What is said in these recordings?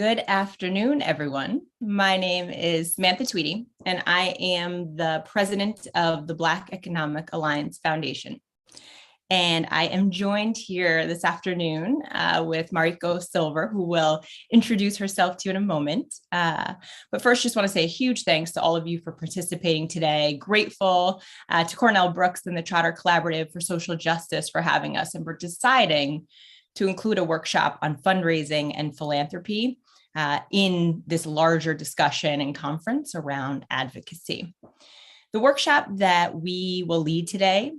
Good afternoon, everyone. My name is Samantha Tweedy, and I am the president of the Black Economic Alliance Foundation. And I am joined here this afternoon with Mariko Silver, who will introduce herself to you in a moment. But first, just want to say a huge thanks to all of you for participating today. Grateful to Cornell Brooks and the Trotter Collaborative for Social Justice for having us and for deciding to include a workshop on fundraising and philanthropy in this larger discussion and conference around advocacy. The workshop that we will lead today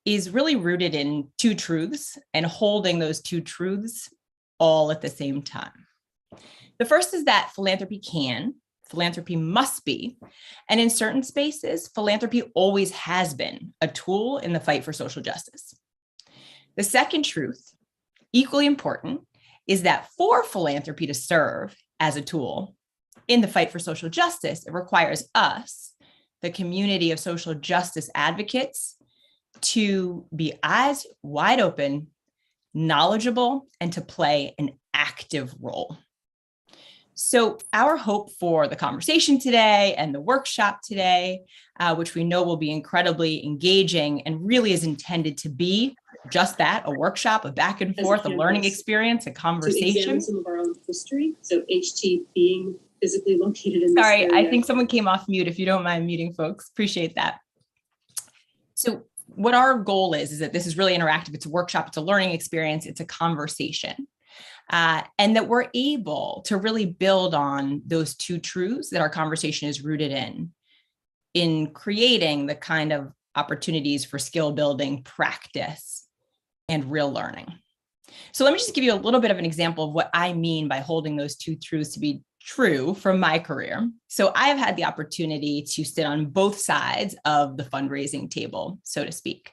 is really rooted in two truths and holding those two truths all at the same time. The first is that philanthropy must be, and in certain spaces, philanthropy always has been a tool in the fight for social justice. The second truth, equally important, is that for philanthropy to serve as a tool in the fight for social justice, it requires us, the community of social justice advocates, to be eyes wide open, knowledgeable, and to play an active role. So our hope for the conversation today and the workshop today, which we know will be incredibly engaging and really is intended to be just that, a workshop, a back and forth, a learning experience, a conversation. To examine some of our own history. So HT being physically located in this Sorry, area. I think someone came off mute. If you don't mind muting, folks, appreciate that. So what our goal is that this is really interactive. It's a workshop, it's a learning experience, it's a conversation. And that we're able to really build on those two truths that our conversation is rooted in creating the kind of opportunities for skill building, practice, and real learning. So let me just give you a little bit of an example of what I mean by holding those two truths to be true from my career. So I've had the opportunity to sit on both sides of the fundraising table, so to speak.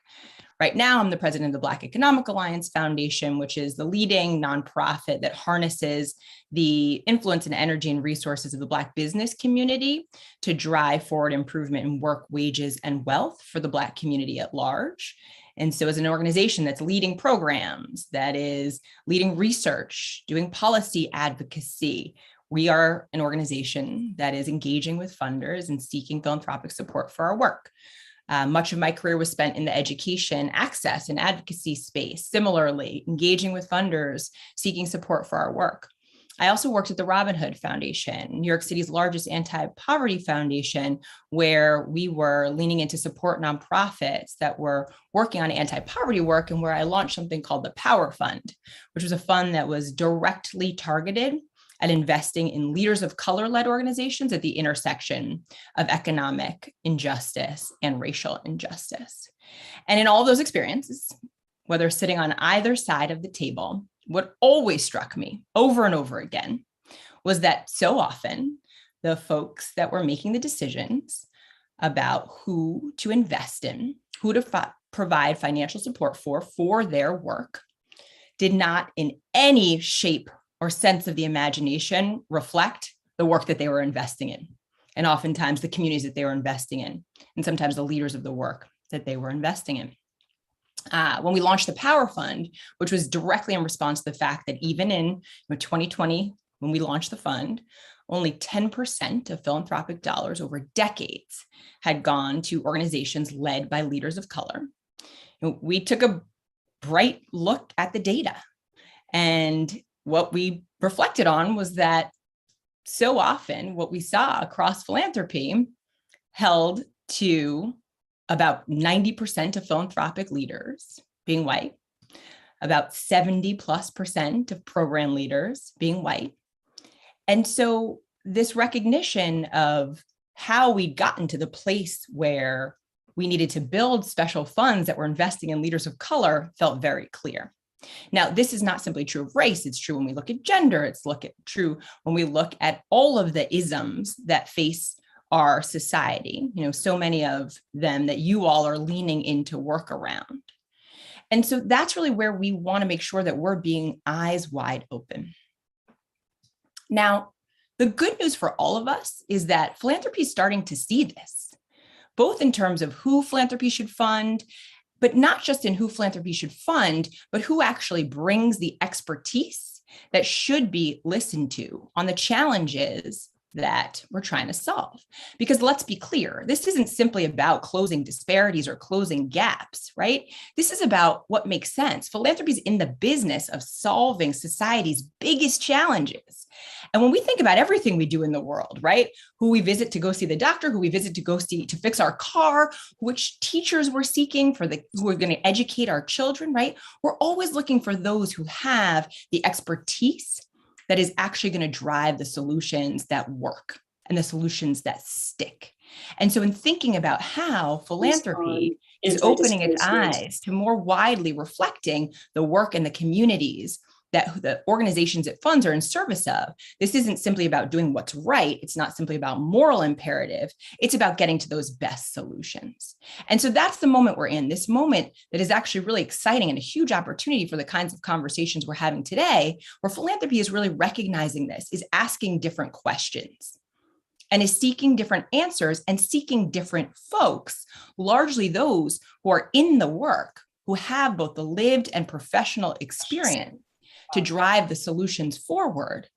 Right now, I'm the president of the Black Economic Alliance Foundation, which is the leading nonprofit that harnesses the influence and energy and resources of the Black business community to drive forward improvement in work, wages, and wealth for the Black community at large. And so as an organization that's leading programs, that is leading research, doing policy advocacy, we are an organization that is engaging with funders and seeking philanthropic support for our work. Much of my career was spent in the education, access, and advocacy space. Similarly, engaging with funders, seeking support for our work. I also worked at the Robin Hood Foundation, New York City's largest anti-poverty foundation, where we were leaning into support nonprofits that were working on anti-poverty work, and where I launched something called the Power Fund, which was a fund that was directly targeted at investing in leaders of color-led organizations at the intersection of economic injustice and racial injustice. And in all those experiences, whether sitting on either side of the table, what always struck me over and over again was that so often the folks that were making the decisions about who to invest in, who to provide financial support for their work, did not in any shape or sense of the imagination reflect the work that they were investing in, and oftentimes the communities that they were investing in, and sometimes the leaders of the work that they were investing in. When we launched the Power Fund, which was directly in response to the fact that even in 2020, when we launched the fund, only 10% of philanthropic dollars over decades had gone to organizations led by leaders of color. We took a bright look at the data, and what we reflected on was that so often what we saw across philanthropy held to about 90% of philanthropic leaders being white, about 70+% of program leaders being white. And so this recognition of how we'd gotten to the place where we needed to build special funds that were investing in leaders of color felt very clear. Now, this is not simply true of race. It's true when we look at gender. It's true when we look at all of the isms that face our society, so many of them that you all are leaning into work around. And so that's really where we want to make sure that we're being eyes wide open. Now, the good news for all of us is that philanthropy is starting to see this, both in terms of who philanthropy should fund, but not just in who philanthropy should fund, but who actually brings the expertise that should be listened to on the challenges that we're trying to solve. Because let's be clear, this isn't simply about closing disparities or closing gaps, right? This is about what makes sense. Philanthropy is in the business of solving society's biggest challenges. And when we think about everything we do in the world, right? Who we visit to go see the doctor, who we visit to go see to fix our car, which teachers we're seeking who are going to educate our children, right? We're always looking for those who have the expertise that is actually going to drive the solutions that work and the solutions that stick. And so in thinking about how philanthropy is opening its eyes to more widely reflecting the work and the communities that the organizations it funds are in service of, this isn't simply about doing what's right. It's not simply about moral imperative. It's about getting to those best solutions. And so that's the moment we're in, this moment that is actually really exciting and a huge opportunity for the kinds of conversations we're having today, where philanthropy is really recognizing this, is asking different questions and is seeking different answers and seeking different folks, largely those who are in the work, who have both the lived and professional experience to drive the solutions forward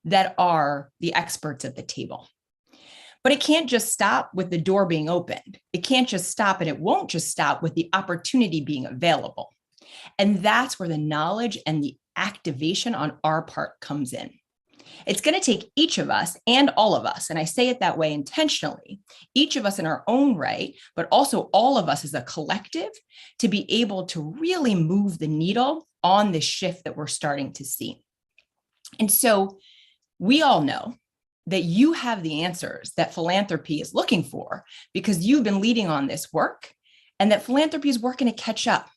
that are the experts at the table. But it can't just stop with the door being opened. It can't just stop, and it won't just stop with the opportunity being available. And that's where the knowledge and the activation on our part comes in. It's going to take each of us and all of us, and I say it that way intentionally, each of us in our own right, but also all of us as a collective, to be able to really move the needle on this shift that we're starting to see. And so we all know that you have the answers that philanthropy is looking for because you've been leading on this work, and that philanthropy is working to catch up.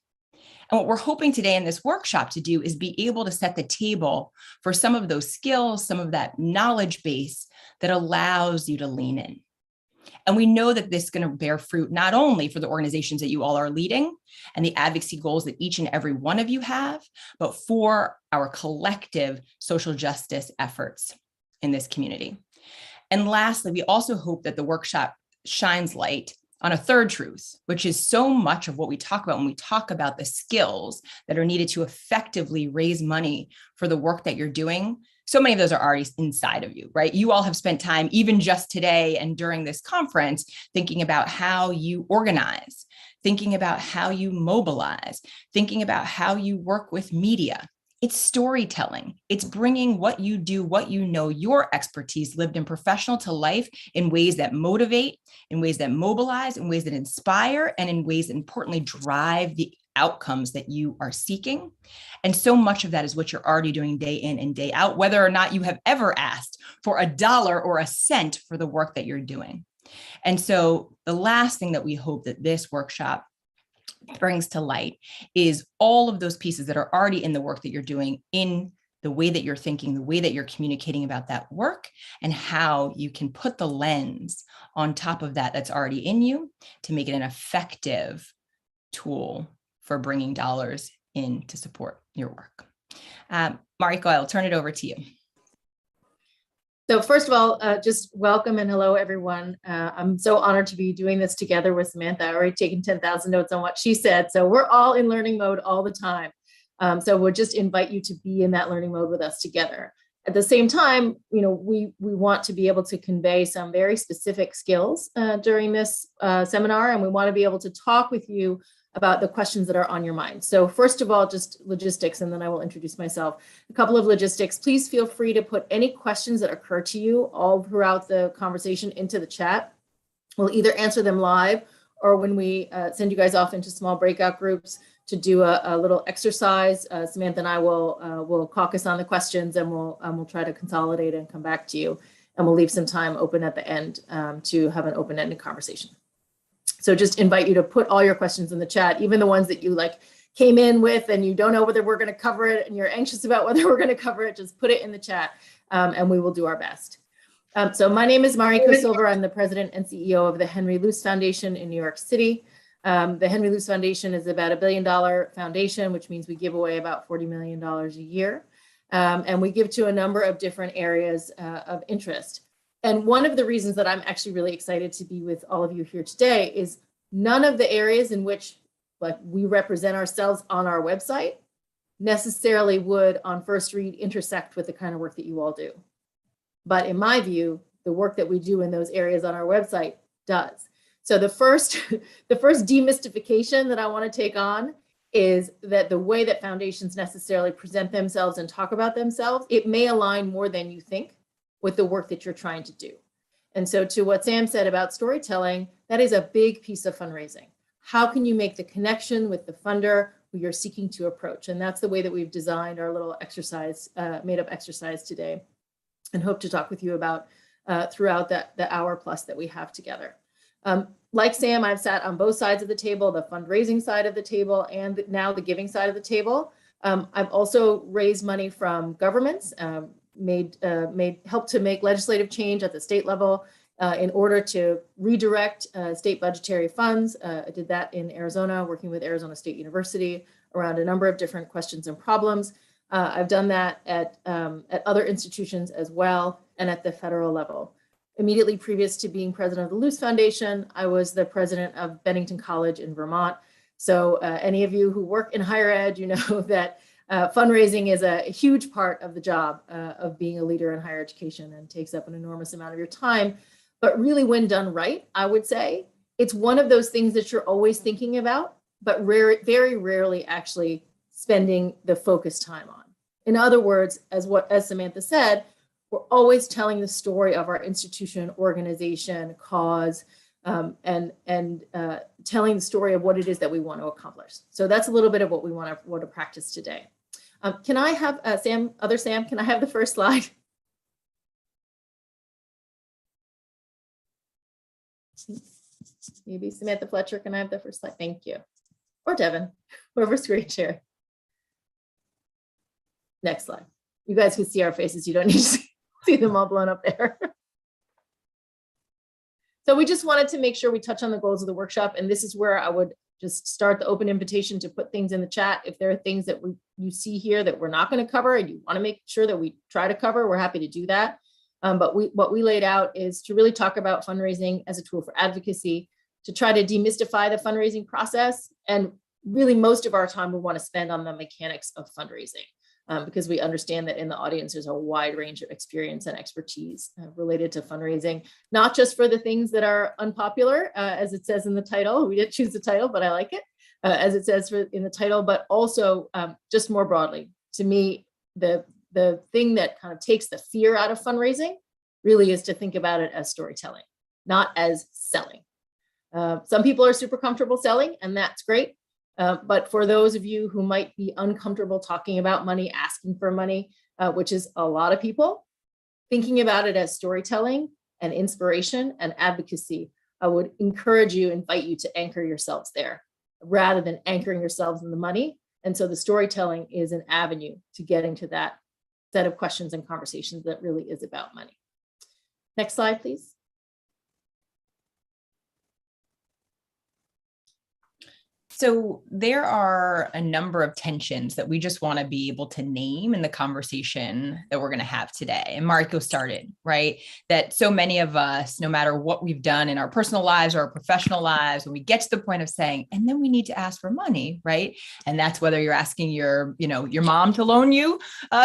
And what we're hoping today in this workshop to do is be able to set the table for some of those skills, some of that knowledge base that allows you to lean in. And we know that this is going to bear fruit not only for the organizations that you all are leading and the advocacy goals that each and every one of you have, but for our collective social justice efforts in this community. And lastly, we also hope that the workshop shines light on a third truth, which is so much of what we talk about when we talk about the skills that are needed to effectively raise money for the work that you're doing. So many of those are already inside of you, right? You all have spent time, even just today and during this conference, thinking about how you organize, thinking about how you mobilize, thinking about how you work with media. It's storytelling. It's bringing what you do, what you know, your expertise lived in professional to life in ways that motivate, in ways that mobilize, in ways that inspire, and in ways that importantly drive the outcomes that you are seeking. And so much of that is what you're already doing day in and day out, whether or not you have ever asked for a dollar or a cent for the work that you're doing. And so the last thing that we hope that this workshop brings to light is all of those pieces that are already in the work that you're doing, in the way that you're thinking, the way that you're communicating about that work, and how you can put the lens on top of that that's already in you to make it an effective tool for bringing dollars in to support your work. Mariko, I'll turn it over to you. So first of all, just welcome and hello, everyone. I'm so honored to be doing this together with Samantha. I already taken 10,000 notes on what she said. So we're all in learning mode all the time. So we'll just invite you to be in that learning mode with us together. At the same time, we want to be able to convey some very specific skills during this seminar, and we want to be able to talk with you about the questions that are on your mind. So first of all, just logistics, and then I will introduce myself. A couple of logistics. Please feel free to put any questions that occur to you all throughout the conversation into the chat. We'll either answer them live, or when we send you guys off into small breakout groups to do a little exercise, Samantha and I will caucus on the questions, and we'll try to consolidate and come back to you. And we'll leave some time open at the end to have an open-ended conversation. So just invite you to put all your questions in the chat, even the ones that you came in with and you don't know whether we're going to cover it and you're anxious about whether we're going to cover it, just put it in the chat and we will do our best. So my name is Mariko Silver. I'm the president and CEO of the Henry Luce Foundation in New York City. The Henry Luce Foundation is about $1 billion foundation, which means we give away about $40 million a year. And we give to a number of different areas of interest. And one of the reasons that I'm actually really excited to be with all of you here today is none of the areas in which we represent ourselves on our website, necessarily would on first read intersect with the kind of work that you all do. But in my view, the work that we do in those areas on our website does. So the first demystification that I want to take on is that the way that foundations necessarily present themselves and talk about themselves, it may align more than you think with the work that you're trying to do. And so to what Sam said about storytelling, that is a big piece of fundraising. How can you make the connection with the funder who you're seeking to approach? And that's the way that we've designed our little exercise, made up exercise today, and hope to talk with you about throughout the hour plus that we have together. Like Sam, I've sat on both sides of the table, the fundraising side of the table and now the giving side of the table. I've also raised money from governments, helped to make legislative change at the state level in order to redirect state budgetary funds. I did that in Arizona, working with Arizona State University around a number of different questions and problems. I've done that at other institutions as well and at the federal level. Immediately previous to being president of the Luce Foundation, I was the president of Bennington College in Vermont. So any of you who work in higher ed, you know that fundraising is a huge part of the job of being a leader in higher education and takes up an enormous amount of your time. But really, when done right, I would say it's one of those things that you're always thinking about, but very rarely actually spending the focus time on. In other words, as Samantha said, we're always telling the story of our institution, organization, cause, and telling the story of what it is that we want to accomplish. So that's a little bit of what we want to practice today. Can I have Sam, can I have the first slide? Maybe Samantha Fletcher, can I have the first slide? Thank you. Or Devin, whoever's screen share. Next slide. You guys can see our faces. You don't need to see them all blown up there. So we just wanted to make sure we touch on the goals of the workshop. And this is where I would just start the open invitation to put things in the chat. If there are things that you see here that we're not going to cover and you want to make sure that we try to cover, we're happy to do that. But what we laid out is to really talk about fundraising as a tool for advocacy, to try to demystify the fundraising process. And really most of our time we want to spend on the mechanics of fundraising. Because we understand that in the audience, there's a wide range of experience and expertise related to fundraising, not just for the things that are unpopular, as it says in the title. We didn't choose the title, but I like it, as it says in the title, but also just more broadly. To me, the thing that kind of takes the fear out of fundraising really is to think about it as storytelling, not as selling. Some people are super comfortable selling, and that's great. But for those of you who might be uncomfortable talking about money, asking for money, which is a lot of people, thinking about it as storytelling and inspiration and advocacy, I would invite you to anchor yourselves there rather than anchoring yourselves in the money. And so the storytelling is an avenue to getting to that set of questions and conversations that really is about money. Next slide, please. So there are a number of tensions that we just want to be able to name in the conversation that we're going to have today. And Marco started, right? That so many of us, no matter what we've done in our personal lives or our professional lives, when we get to the point of saying, and then we need to ask for money, right? And that's whether you're asking your mom to loan you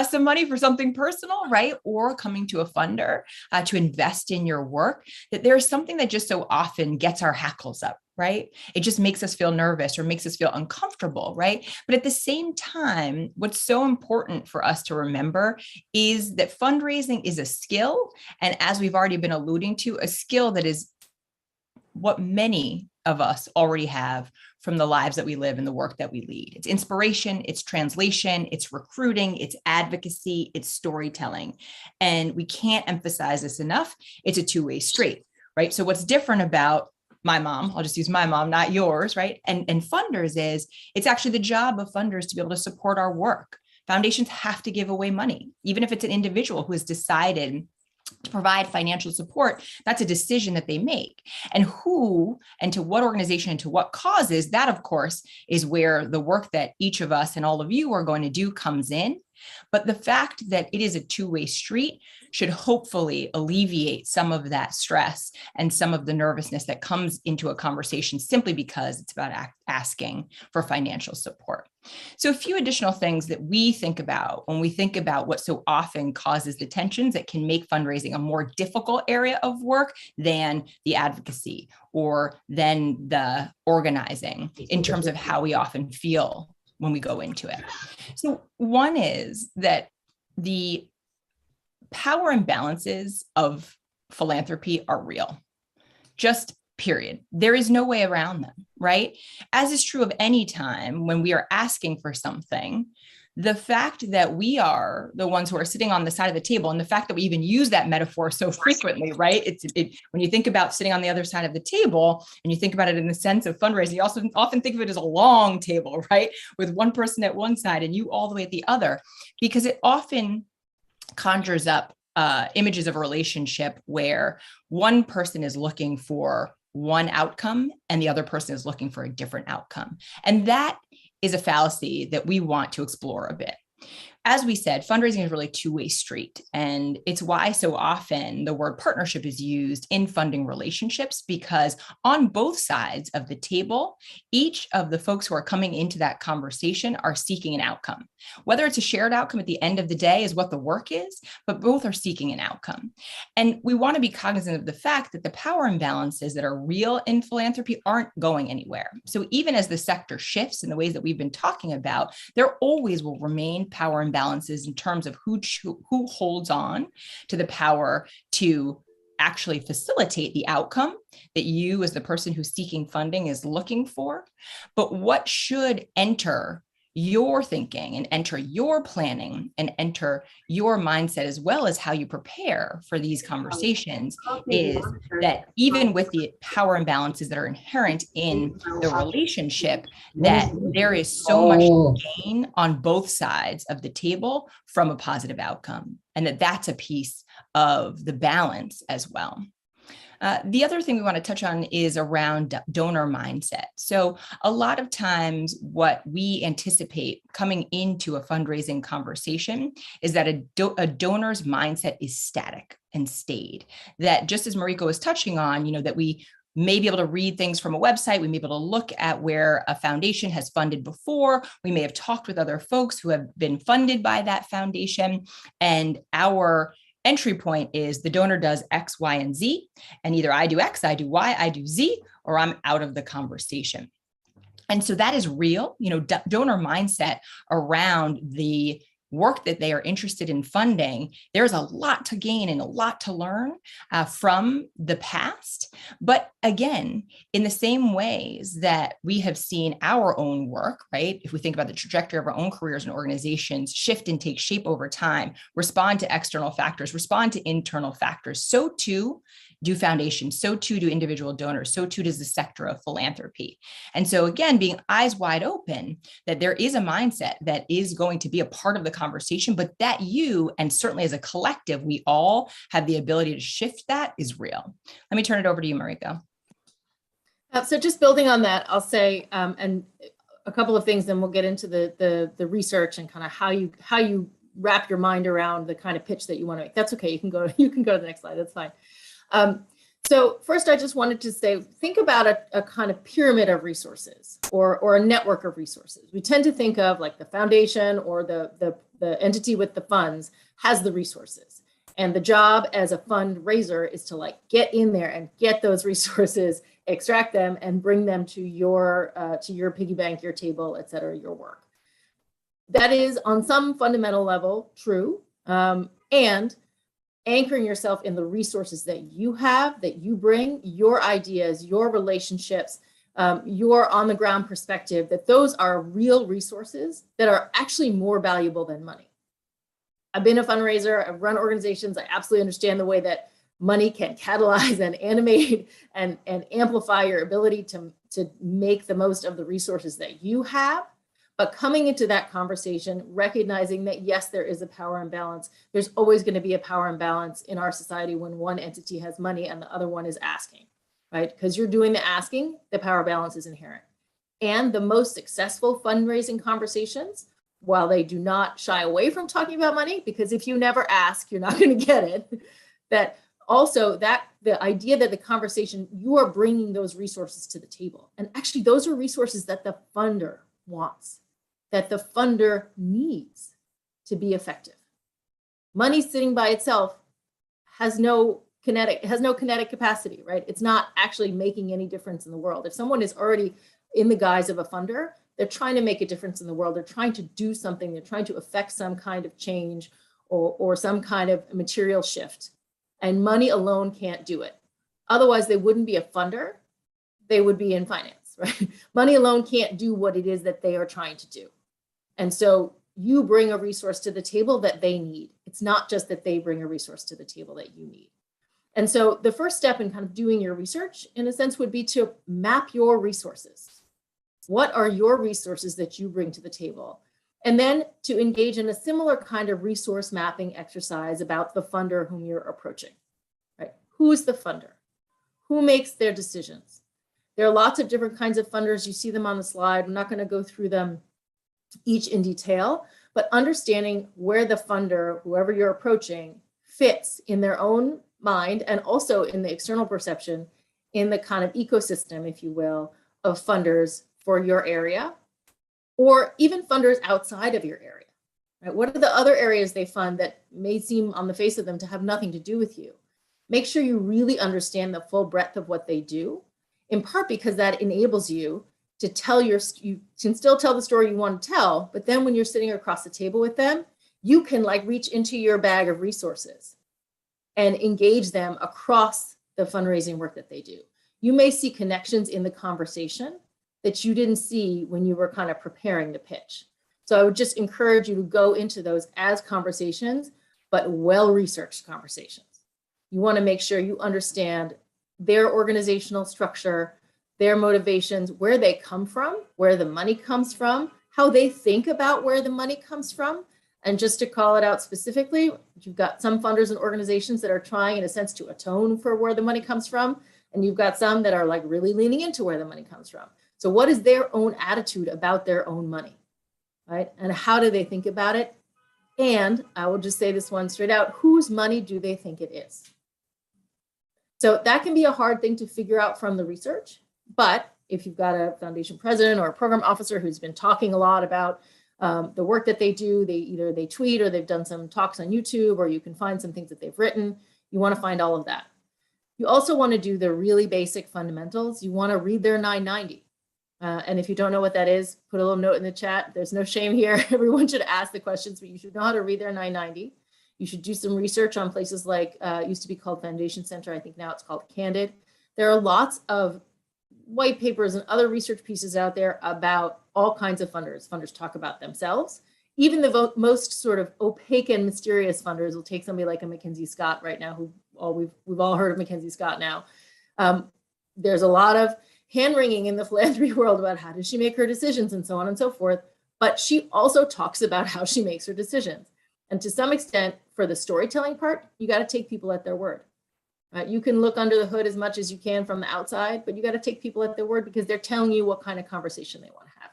some money for something personal, right? Or coming to a funder to invest in your work, that there's something that just so often gets our hackles up. Right? It just makes us feel nervous or makes us feel uncomfortable, right? But at the same time, what's so important for us to remember is that fundraising is a skill. And as we've already been alluding to, a skill that is what many of us already have from the lives that we live and the work that we lead. It's inspiration, it's translation, it's recruiting, it's advocacy, it's storytelling. And we can't emphasize this enough. It's a two-way street, right? So what's different about my mom, I'll just use my mom, not yours, right? And funders is, it's actually the job of funders to be able to support our work. Foundations have to give away money, even if it's an individual who has decided to provide financial support. That's a decision that they make. And who and to what organization and to what causes, that of course is where the work that each of us and all of you are going to do comes in. But the fact that it is a two-way street should hopefully alleviate some of that stress and some of the nervousness that comes into a conversation simply because it's about asking for financial support. So a few additional things that we think about when we think about what so often causes the tensions that can make fundraising a more difficult area of work than the advocacy or than the organizing in terms of how we often feel when we go into it. So one is that the power imbalances of philanthropy are real, just period. There is no way around them, right? As is true of any time when we are asking for something, the fact that we are the ones who are sitting on the side of the table, and the fact that we even use that metaphor so frequently, right? When you think about sitting on the other side of the table and you think about it in the sense of fundraising, you also often think of it as a long table, right? With one person at one side and you all the way at the other, because it often conjures up images of a relationship where one person is looking for one outcome and the other person is looking for a different outcome. And that is a fallacy that we want to explore a bit. As we said, fundraising is really a two-way street. And it's why so often the word partnership is used in funding relationships, because on both sides of the table, each of the folks who are coming into that conversation are seeking an outcome. Whether it's a shared outcome at the end of the day is what the work is, but both are seeking an outcome. And we want to be cognizant of the fact that the power imbalances that are real in philanthropy aren't going anywhere. So even as the sector shifts in the ways that we've been talking about, there always will remain power imbalances in terms of who holds on to the power to actually facilitate the outcome that you as the person who's seeking funding is looking for. But what should enter your thinking and enter your planning and enter your mindset, as well as how you prepare for these conversations, is that even with the power imbalances that are inherent in the relationship, that there is so much gain on both sides of the table from a positive outcome, and that that's a piece of the balance as well. The other thing we want to touch on is around donor mindset. So a lot of times what we anticipate coming into a fundraising conversation is that a donor's mindset is static and stayed. That just as Mariko was touching on, that we may be able to read things from a website. We may be able to look at where a foundation has funded before. We may have talked with other folks who have been funded by that foundation. And our entry point is the donor does X, Y, and Z. And either I do X, I do Y, I do Z, or I'm out of the conversation. And so that is real, donor mindset around the work that they are interested in funding. There's a lot to gain and a lot to learn from the past. But again, in the same ways that we have seen our own work, right? If we think about the trajectory of our own careers and organizations shift and take shape over time, respond to external factors, respond to internal factors, so too do foundations, so too do individual donors, so too does the sector of philanthropy. And so again, being eyes wide open that there is a mindset that is going to be a part of the conversation, but that you, and certainly as a collective, we all have the ability to shift that is real. Let me turn it over to you, Mariko. So just building on that, I'll say, and a couple of things, then we'll get into the research and kind of how you wrap your mind around the kind of pitch that you want to make. That's okay. You can go to the next slide. That's fine. So first, I just wanted to say, think about a kind of pyramid of resources or a network of resources. We tend to think of like the foundation or the entity with the funds has the resources. And the job as a fundraiser is to like get in there and get those resources, extract them, and bring them to your piggy bank, your table, et cetera, your work. That is on some fundamental level true. And anchoring yourself in the resources that you have, that you bring, your ideas, your relationships, your on the ground perspective, that those are real resources that are actually more valuable than money. I've been a fundraiser, I've run organizations, I absolutely understand the way that money can catalyze and animate and amplify your ability to make the most of the resources that you have. But coming into that conversation, recognizing that, yes, there is a power imbalance. There's always going to be a power imbalance in our society when one entity has money and the other one is asking, right? Because you're doing the asking, the power balance is inherent. And the most successful fundraising conversations, while they do not shy away from talking about money, because if you never ask, you're not going to get it, that also that the idea that the conversation, you are bringing those resources to the table. And actually, those are resources that the funder wants. that the funder needs to be effective. Money sitting by itself has no kinetic capacity, right? It's not actually making any difference in the world. If someone is already in the guise of a funder, they're trying to make a difference in the world. They're trying to do something. They're trying to affect some kind of change or some kind of material shift. And money alone can't do it. Otherwise, they wouldn't be a funder. They would be in finance, right? Money alone can't do what it is that they are trying to do. And so you bring a resource to the table that they need. It's not just that they bring a resource to the table that you need. And so the first step in kind of doing your research, in a sense, would be to map your resources. What are your resources that you bring to the table? And then to engage in a similar kind of resource mapping exercise about the funder whom you're approaching, right? Who's the funder? Who makes their decisions? There are lots of different kinds of funders. You see them on the slide. I'm not going to go through them each in detail, but understanding where the funder, whoever you're approaching, fits in their own mind and also in the external perception in the kind of ecosystem, if you will, of funders for your area, or even funders outside of your area, right? What are the other areas they fund that may seem on the face of them to have nothing to do with you? Make sure you really understand the full breadth of what they do, in part because that enables you to you can still tell the story you want to tell, but then when you're sitting across the table with them, you can like reach into your bag of resources and engage them across the fundraising work that they do. You may see connections in the conversation that you didn't see when you were kind of preparing the pitch. So I would just encourage you to go into those as conversations, but well-researched conversations. You want to make sure you understand their organizational structure, their motivations, where they come from, where the money comes from, how they think about where the money comes from. And just to call it out specifically, you've got some funders and organizations that are trying, in a sense, to atone for where the money comes from. And you've got some that are like really leaning into where the money comes from. So what is their own attitude about their own money, right? And how do they think about it? And I will just say this one straight out, whose money do they think it is? So that can be a hard thing to figure out from the research. But if you've got a foundation president or a program officer who's been talking a lot about the work that they do, they tweet or they've done some talks on YouTube, or you can find some things that they've written. You want to find all of that. You also want to do the really basic fundamentals. You want to read their 990. And if you don't know what that is, put a little note in the chat. There's no shame here. Everyone should ask the questions, but you should know how to read their 990. You should do some research on places like, it used to be called Foundation Center. I think now it's called Candid. There are lots of white papers and other research pieces out there about all kinds of funders. Funders talk about themselves. Even the most sort of opaque and mysterious funders will take somebody like a Mackenzie Scott right now, we've all heard of Mackenzie Scott now. There's a lot of hand-wringing in the philanthropy world about how does she make her decisions and so on and so forth. But she also talks about how she makes her decisions. And to some extent, for the storytelling part, you got to take people at their word. You can look under the hood as much as you can from the outside, but you got to take people at their word because they're telling you what kind of conversation they want to have.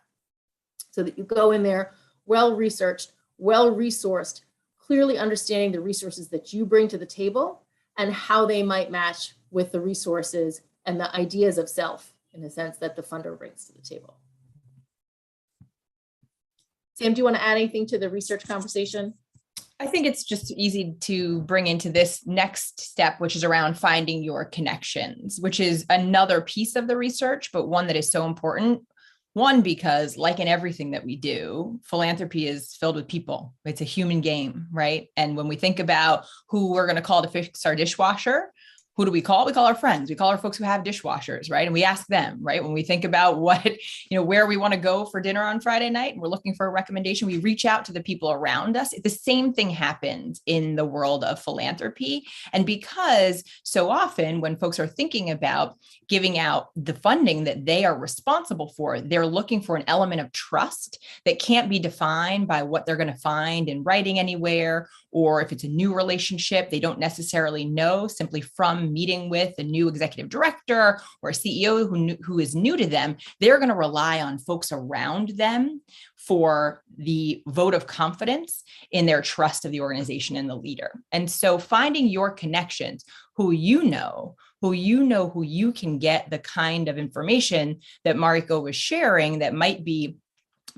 So that you go in there well-researched, well-resourced, clearly understanding the resources that you bring to the table and how they might match with the resources and the ideas of self, in the sense that the funder brings to the table. Sam, do you want to add anything to the research conversation? I think it's just easy to bring into this next step, which is around finding your connections, which is another piece of the research, but one that is so important. One, because like in everything that we do, philanthropy is filled with people. It's a human game, right? And when we think about who we're going to call to fix our dishwasher, who do we call? We call our friends. We call our folks who have dishwashers, right? And we ask them, right? When we think about where we want to go for dinner on Friday night, and we're looking for a recommendation, we reach out to the people around us. The same thing happens in the world of philanthropy. And because so often when folks are thinking about giving out the funding that they are responsible for, they're looking for an element of trust that can't be defined by what they're going to find in writing anywhere, or if it's a new relationship, they don't necessarily know simply from meeting with a new executive director or a CEO who is new to them. They're going to rely on folks around them for the vote of confidence in their trust of the organization and the leader. And so finding your connections, who you know you can get the kind of information that Mariko was sharing that might be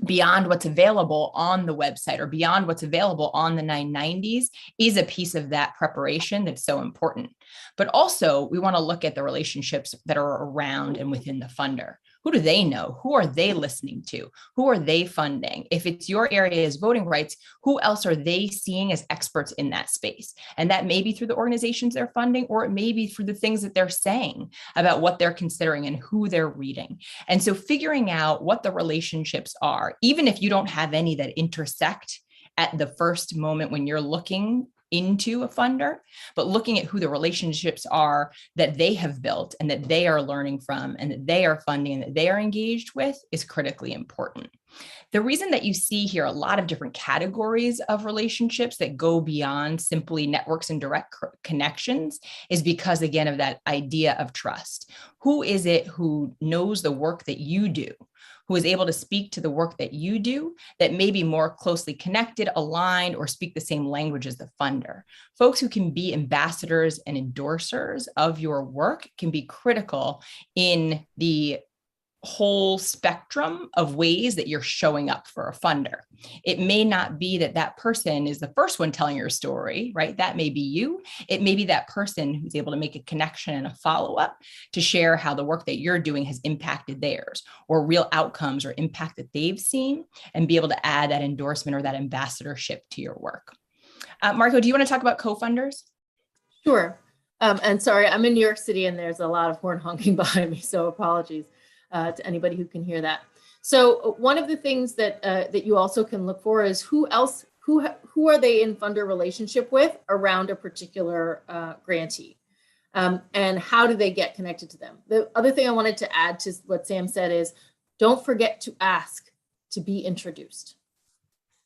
beyond what's available on the website or beyond what's available on the 990s is a piece of that preparation that's so important. But also, we want to look at the relationships that are around and within the funder. Who do they know? Who are they listening to? Who are they funding? If it's your area's voting rights, who else are they seeing as experts in that space? And that may be through the organizations they're funding, or it may be through the things that they're saying about what they're considering and who they're reading. And so figuring out what the relationships are, even if you don't have any that intersect at the first moment when you're looking into a funder, but looking at who the relationships are that they have built and that they are learning from and that they are funding and that they are engaged with is critically important. The reason that you see here a lot of different categories of relationships that go beyond simply networks and direct connections is because, again, of that idea of trust. Who is it who knows the work that you do, who is able to speak to the work that you do, that may be more closely connected, aligned, or speak the same language as the funder? Folks who can be ambassadors and endorsers of your work can be critical in the whole spectrum of ways that you're showing up for a funder. It may not be that that person is the first one telling your story, right? That may be you. It may be that person who's able to make a connection and a follow-up to share how the work that you're doing has impacted theirs, or real outcomes or impact that they've seen, and be able to add that endorsement or that ambassadorship to your work. Marco, do you want to talk about co-funders? Sure. And sorry, I'm in New York City and there's a lot of horn honking behind me, so apologies to anybody who can hear that. So one of the things that that you also can look for is who are they in funder relationship with around a particular grantee, and how do they get connected to them? The other thing I wanted to add to what Sam said is, don't forget to ask to be introduced.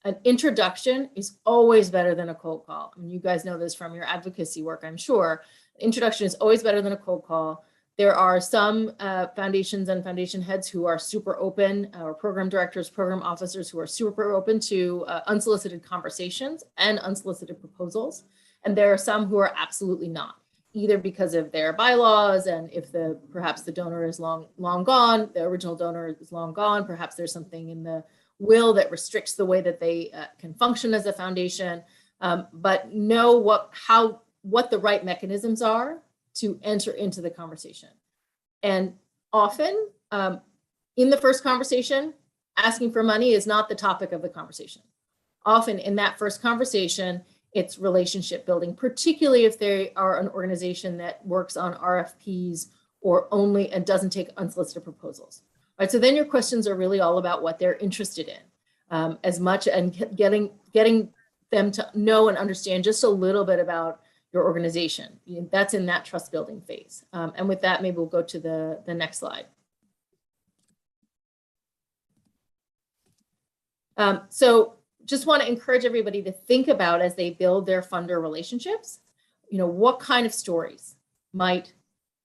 An introduction is always better than a cold call. I mean, you guys know this from your advocacy work, I'm sure. Introduction is always better than a cold call. There are some foundations and foundation heads who are super open, or program directors, program officers who are super open to unsolicited conversations and unsolicited proposals. And there are some who are absolutely not, either because of their bylaws, and if perhaps the donor is long gone, the original donor is long gone, perhaps there's something in the will that restricts the way that they can function as a foundation. But know what the right mechanisms are to enter into the conversation. And often in the first conversation, asking for money is not the topic of the conversation. Often in that first conversation, it's relationship building, particularly if they are an organization that works on RFPs or only and doesn't take unsolicited proposals. Right, so then your questions are really all about what they're interested in, as much, and getting them to know and understand just a little bit about your organization. That's in that trust building phase. And with that, maybe we'll go to the next slide. So just want to encourage everybody to think about, as they build their funder relationships, what kind of stories might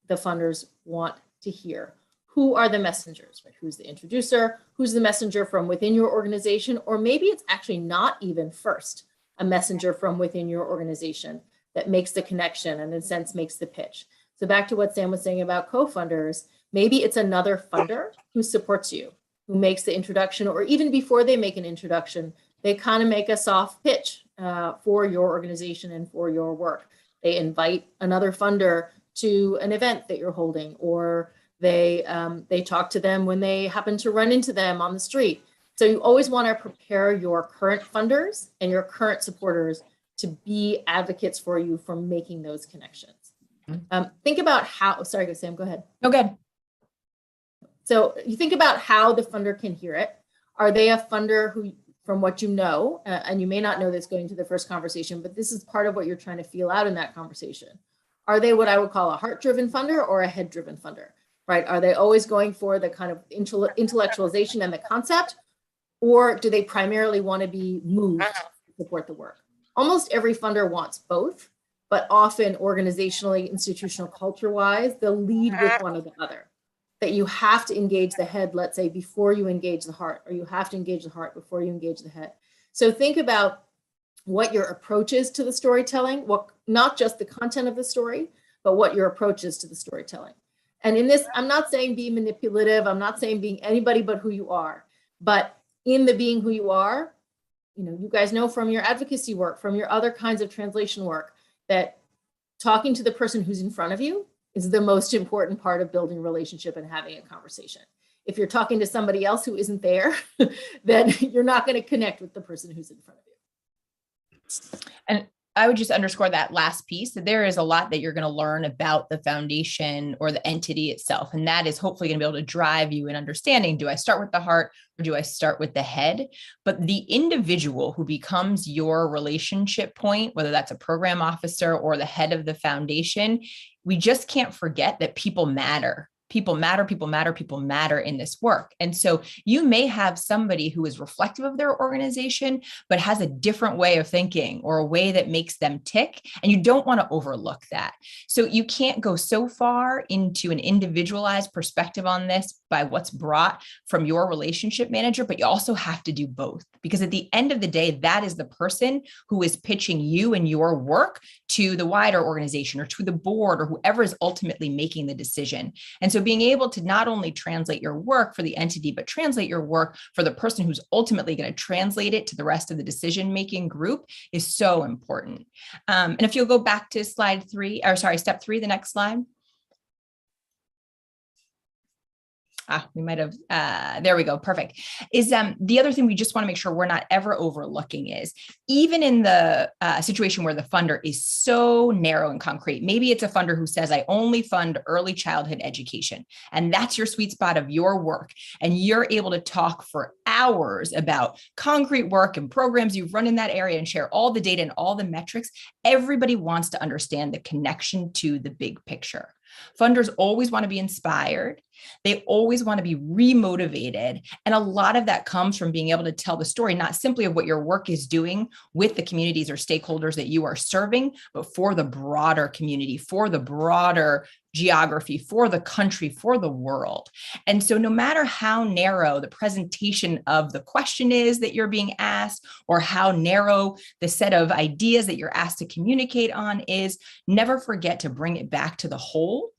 the funders want to hear? Who are the messengers, right? Who's the introducer? Who's the messenger from within your organization? Or maybe it's actually not even first a messenger from within your organization that makes the connection and in a sense makes the pitch. So back to what Sam was saying about co-funders, maybe it's another funder who supports you, who makes the introduction, or even before they make an introduction, they kind of make a soft pitch for your organization and for your work. They invite another funder to an event that you're holding, or they talk to them when they happen to run into them on the street. So you always want to prepare your current funders and your current supporters to be advocates for you for making those connections. Think about how, sorry, Sam, go ahead. No, good. So you think about how the funder can hear it. Are they a funder who, from what you know, and you may not know this going to the first conversation, but this is part of what you're trying to feel out in that conversation. Are they what I would call a heart-driven funder or a head-driven funder, right? Are they always going for the kind of intellectualization and the concept, or do they primarily want to be moved to support the work? Almost every funder wants both, but often organizationally, institutional, culture-wise, they'll lead with one or the other. That you have to engage the head, let's say, before you engage the heart, or you have to engage the heart before you engage the head. So think about what your approach is to the storytelling, not just the content of the story, but what your approach is to the storytelling. And in this, I'm not saying be manipulative, I'm not saying being anybody but who you are, but in the being who you are, you guys know from your advocacy work, from your other kinds of translation work, that talking to the person who's in front of you is the most important part of building relationship and having a conversation. If you're talking to somebody else who isn't there, then you're not going to connect with the person who's in front of you. And I would just underscore that last piece, that there is a lot that you're going to learn about the foundation or the entity itself. And that is hopefully going to be able to drive you in understanding, do I start with the heart or do I start with the head? But the individual who becomes your relationship point, whether that's a program officer or the head of the foundation, we just can't forget that people matter. People matter, people matter, people matter in this work. And so you may have somebody who is reflective of their organization, but has a different way of thinking or a way that makes them tick. And you don't want to overlook that. So you can't go so far into an individualized perspective on this by what's brought from your relationship manager, but you also have to do both, because at the end of the day, that is the person who is pitching you and your work to the wider organization or to the board or whoever is ultimately making the decision. And so being able to not only translate your work for the entity, but translate your work for the person who's ultimately going to translate it to the rest of the decision-making group is so important. And if you'll go back to step 3, the next slide. We might have, there we go. Perfect. Is the other thing we just want to make sure we're not ever overlooking is, even in the situation where the funder is so narrow and concrete, maybe it's a funder who says, I only fund early childhood education, and that's your sweet spot of your work. And you're able to talk for hours about concrete work and programs you've run in that area and share all the data and all the metrics. Everybody wants to understand the connection to the big picture. Funders always want to be inspired. They always want to be remotivated. And a lot of that comes from being able to tell the story, not simply of what your work is doing with the communities or stakeholders that you are serving, but for the broader community, for the broader geography, for the country, for the world. And so no matter how narrow the presentation of the question is that you're being asked, or how narrow the set of ideas that you're asked to communicate on is, never forget to bring it back to the whole,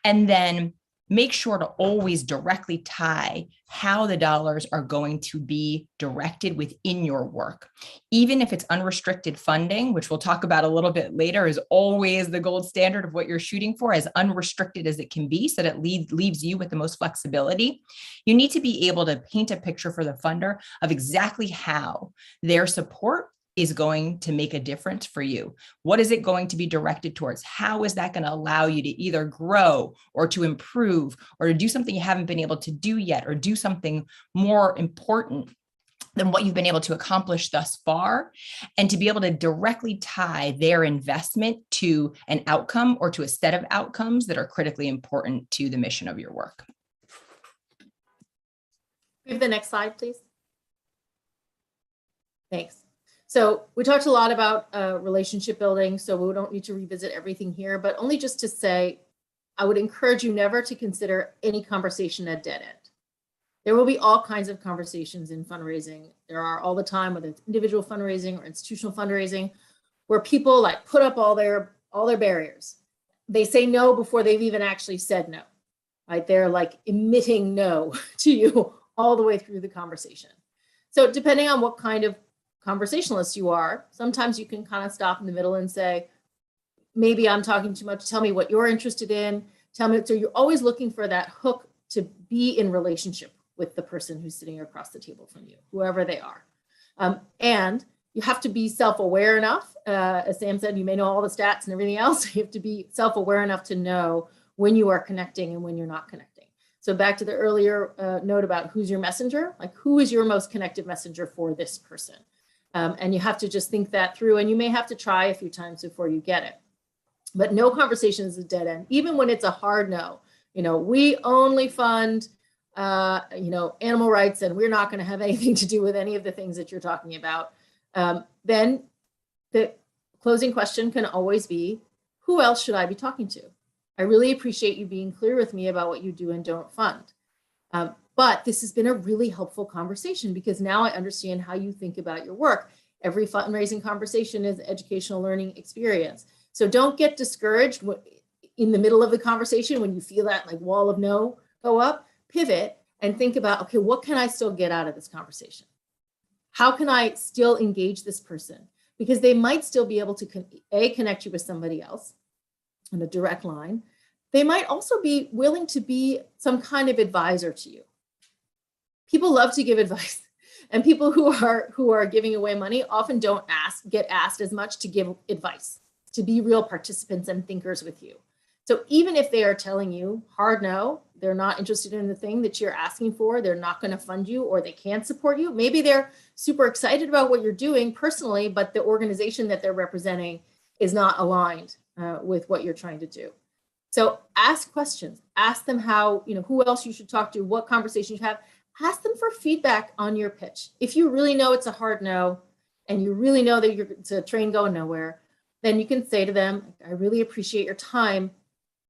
and then make sure to always directly tie how the dollars are going to be directed within your work. Even if it's unrestricted funding, which we'll talk about a little bit later, is always the gold standard of what you're shooting for, as unrestricted as it can be, so that it leaves you with the most flexibility. You need to be able to paint a picture for the funder of exactly how their support is going to make a difference for you. What is it going to be directed towards? How is that going to allow you to either grow or to improve or to do something you haven't been able to do yet, or do something more important than what you've been able to accomplish thus far, and to be able to directly tie their investment to an outcome or to a set of outcomes that are critically important to the mission of your work. Give the next slide, please. Thanks. So we talked a lot about relationship building, so we don't need to revisit everything here, but only just to say, I would encourage you never to consider any conversation a dead end. There will be all kinds of conversations in fundraising. There are all the time, whether it's individual fundraising or institutional fundraising, where people like put up all their barriers. They say no before they've even actually said no, right? They're like emitting no to you all the way through the conversation. So depending on what kind of conversationalist you are, sometimes you can kind of stop in the middle and say, maybe I'm talking too much. Tell me what you're interested in. Tell me. So you're always looking for that hook to be in relationship with the person who's sitting across the table from you, whoever they are. And you have to be self-aware enough. As Sam said, you may know all the stats and everything else. You have to be self-aware enough to know when you are connecting and when you're not connecting. So back to the earlier note about who's your messenger, like who is your most connected messenger for this person? And you have to just think that through, and you may have to try a few times before you get it. But no conversation is a dead end, even when it's a hard no. We only fund, animal rights, and we're not going to have anything to do with any of the things that you're talking about. Then the closing question can always be, who else should I be talking to? I really appreciate you being clear with me about what you do and don't fund. But this has been a really helpful conversation, because now I understand how you think about your work. Every fundraising conversation is an educational learning experience. So don't get discouraged in the middle of the conversation when you feel that like wall of no go up. Pivot and think about, okay, what can I still get out of this conversation? How can I still engage this person? Because they might still be able to connect you with somebody else on a direct line. They might also be willing to be some kind of advisor to you. People love to give advice, and people who are giving away money often don't get asked as much to give advice, to be real participants and thinkers with you. So even if they are telling you hard no, they're not interested in the thing that you're asking for, they're not going to fund you, or they can't support you. Maybe they're super excited about what you're doing personally, but the organization that they're representing is not aligned with what you're trying to do. So ask questions, ask them how, who else you should talk to, what conversations you have. Ask them for feedback on your pitch. If you really know it's a hard no, and you really know that it's a train going nowhere, then you can say to them, I really appreciate your time.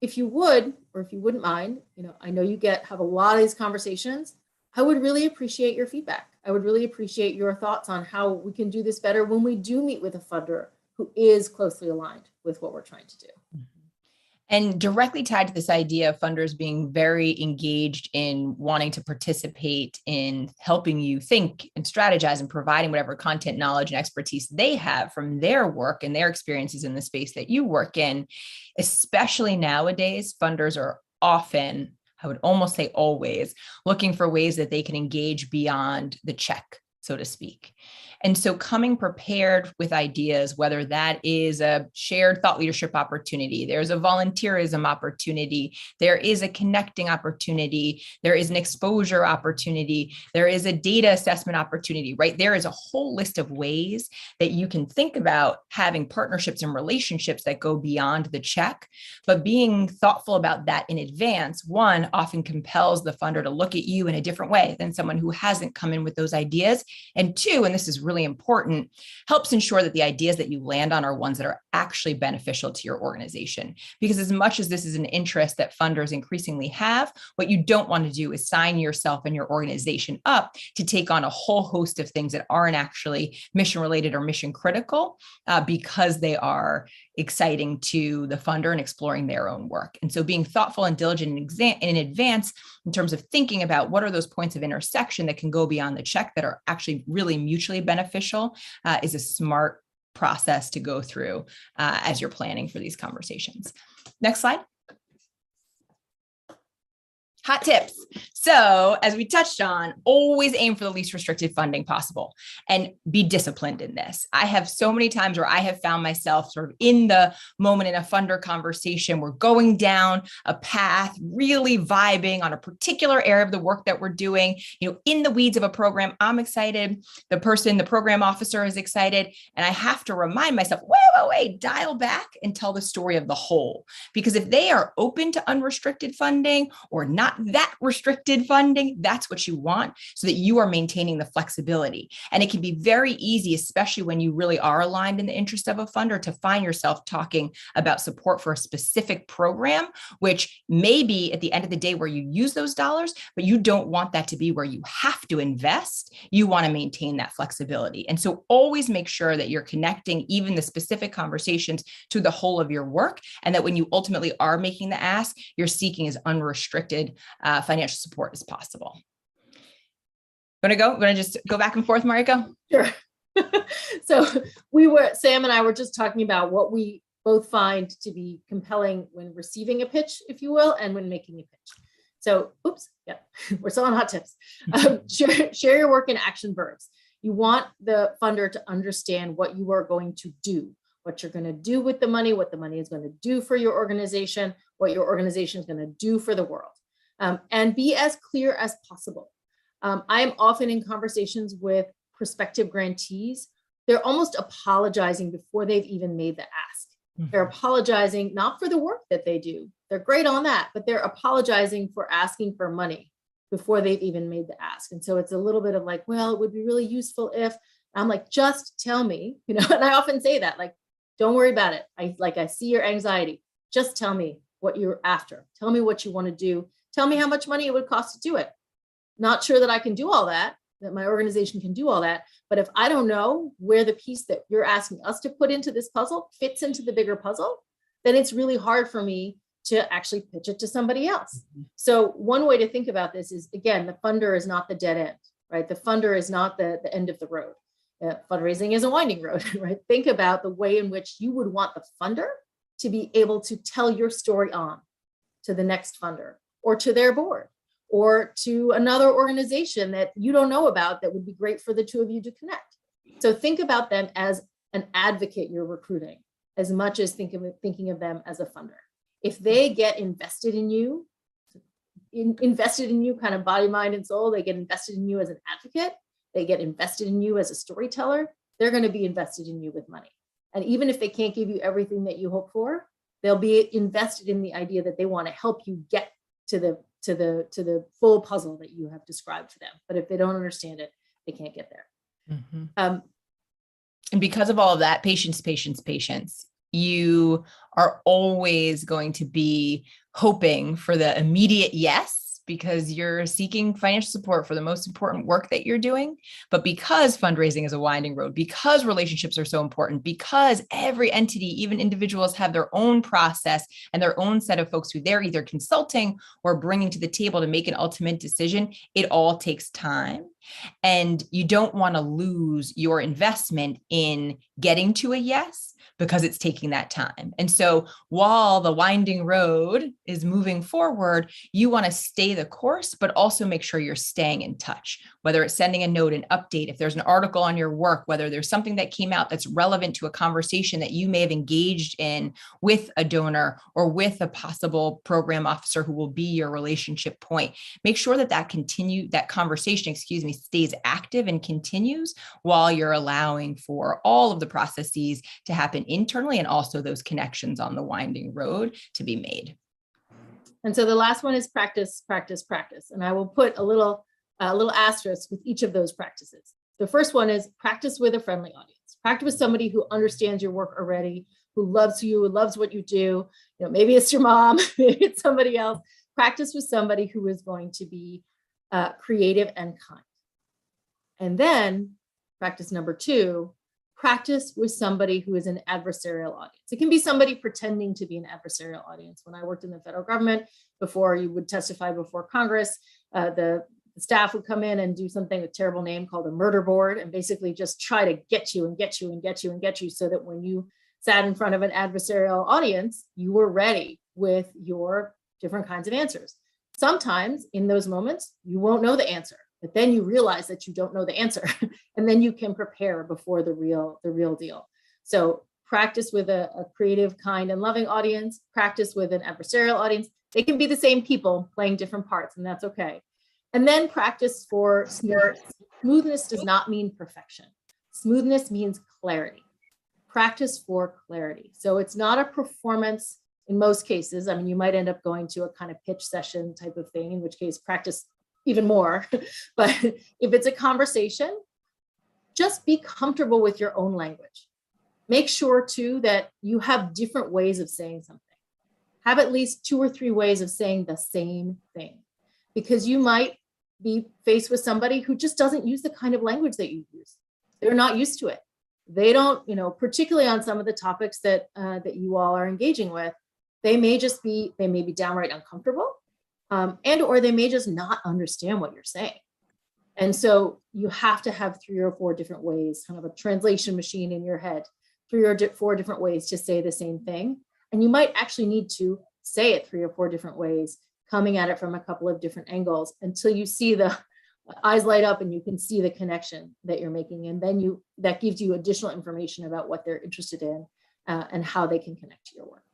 If you would, or if you wouldn't mind, I know you have a lot of these conversations. I would really appreciate your feedback. I would really appreciate your thoughts on how we can do this better when we do meet with a funder who is closely aligned with what we're trying to do. And directly tied to this idea of funders being very engaged in wanting to participate in helping you think and strategize and providing whatever content, knowledge, and expertise they have from their work and their experiences in the space that you work in. Especially nowadays, funders are often, I would almost say always, looking for ways that they can engage beyond the check, so to speak. And so coming prepared with ideas, whether that is a shared thought leadership opportunity, there's a volunteerism opportunity, there is a connecting opportunity, there is an exposure opportunity, there is a data assessment opportunity, right? There is a whole list of ways that you can think about having partnerships and relationships that go beyond the check. But being thoughtful about that in advance, one, often compels the funder to look at you in a different way than someone who hasn't come in with those ideas. And two, and this is really important, helps ensure that the ideas that you land on are ones that are actually beneficial to your organization. Because as much as this is an interest that funders increasingly have, what you don't want to do is sign yourself and your organization up to take on a whole host of things that aren't actually mission related or mission critical because they are exciting to the funder and exploring their own work. And so being thoughtful and diligent in advance in terms of thinking about what are those points of intersection that can go beyond the check that are actually really mutually beneficial is a smart process to go through as you're planning for these conversations. Next slide. Hot tips. So as we touched on, always aim for the least restricted funding possible and be disciplined in this. I have so many times where I have found myself sort of in the moment in a funder conversation. We're going down a path, really vibing on a particular area of the work that we're doing, in the weeds of a program. I'm excited. The program officer is excited. And I have to remind myself, wait, dial back and tell the story of the whole. Because if they are open to unrestricted funding or not that restricted funding, that's what you want so that you are maintaining the flexibility. And it can be very easy, especially when you really are aligned in the interest of a funder, to find yourself talking about support for a specific program, which may be at the end of the day where you use those dollars, but you don't want that to be where you have to invest. You want to maintain that flexibility. And so always make sure that you're connecting even the specific conversations to the whole of your work, and that when you ultimately are making the ask, you're seeking as unrestricted financial support as possible. Want to just go back and forth, Mariko? Sure. So Sam and I were just talking about what we both find to be compelling when receiving a pitch, if you will, and when making a pitch. So, we're still on hot tips. Share your work in action verbs. You want the funder to understand what you are going to do, what you're going to do with the money, what the money is going to do for your organization, what your organization is going to do for the world. And be as clear as possible. I am often in conversations with prospective grantees. They're almost apologizing before they've even made the ask. Mm-hmm. They're apologizing not for the work that they do. They're great on that, but they're apologizing for asking for money before they've even made the ask. And so it's a little bit of like, well, it would be really useful if. I'm like, just tell me, and I often say that, like, don't worry about it. I see your anxiety. Just tell me what you're after. Tell me what you want to do. Tell me how much money it would cost to do it. Not sure that I can do all that my organization can do all that. But if I don't know where the piece that you're asking us to put into this puzzle fits into the bigger puzzle, then it's really hard for me to actually pitch it to somebody else. Mm-hmm. So one way to think about this is, again, the funder is not the dead end. right? The funder is not the end of the road. Fundraising is a winding road, right? Think about the way in which you would want the funder to be able to tell your story on to the next funder or to their board or to another organization that you don't know about that would be great for the two of you to connect. So think about them as an advocate you're recruiting as much as thinking of them as a funder. If they get invested in you kind of body, mind, and soul, they get invested in you as an advocate, they get invested in you as a storyteller, they're going to be invested in you with money. And even if they can't give you everything that you hope for, they'll be invested in the idea that they want to help you get to the full puzzle that you have described to them. But if they don't understand it, they can't get there. Mm-hmm. And because of all of that, patience, you are always going to be hoping for the immediate yes, because you're seeking financial support for the most important work that you're doing. But because fundraising is a winding road, because relationships are so important, because every entity, even individuals, have their own process and their own set of folks who they're either consulting or bringing to the table to make an ultimate decision, it all takes time. And you don't want to lose your investment in getting to a yes, because it's taking that time. And so while the winding road is moving forward, you want to stay the course, but also make sure you're staying in touch, whether it's sending a note, an update, if there's an article on your work, whether there's something that came out that's relevant to a conversation that you may have engaged in with a donor or with a possible program officer who will be your relationship point. Make sure that conversation, stays active and continues while you're allowing for all of the processes to happen internally and also those connections on the winding road to be made. And so the last one is practice, practice, practice. And I will put a little asterisk with each of those practices. The first one is practice with a friendly audience. Practice with somebody who understands your work already, who loves you, who loves what you do. Maybe it's your mom, maybe it's somebody else. Practice with somebody who is going to be creative and kind. And then practice number 2, practice with somebody who is an adversarial audience. It can be somebody pretending to be an adversarial audience. When I worked in the federal government, before you would testify before Congress, the staff would come in and do something with a terrible name called a murder board and basically just try to get you and get you and get you and get you so that when you sat in front of an adversarial audience, you were ready with your different kinds of answers. Sometimes in those moments, you won't know the answer. But then you realize that you don't know the answer, and then you can prepare before the real deal. So practice with a creative, kind, and loving audience. Practice with an adversarial audience. They can be the same people playing different parts, and that's okay. And then practice for smoothness. Smoothness does not mean perfection. Smoothness means clarity. Practice for clarity. So it's not a performance in most cases. I mean, you might end up going to a kind of pitch session type of thing, in which case practice even more. But if it's a conversation, just be comfortable with your own language. Make sure too that you have different ways of saying something. Have at least 2 or 3 ways of saying the same thing, because you might be faced with somebody who just doesn't use the kind of language that you use. They're not used to it. They don't, particularly on some of the topics that you all are engaging with, they may be downright uncomfortable. Or they may just not understand what you're saying. And so you have to have 3 or 4 different ways, kind of a translation machine in your head, 3 or 4 different ways to say the same thing. And you might actually need to say it 3 or 4 different ways, coming at it from a couple of different angles until you see the eyes light up and you can see the connection that you're making. And then that gives you additional information about what they're interested in and how they can connect to your work.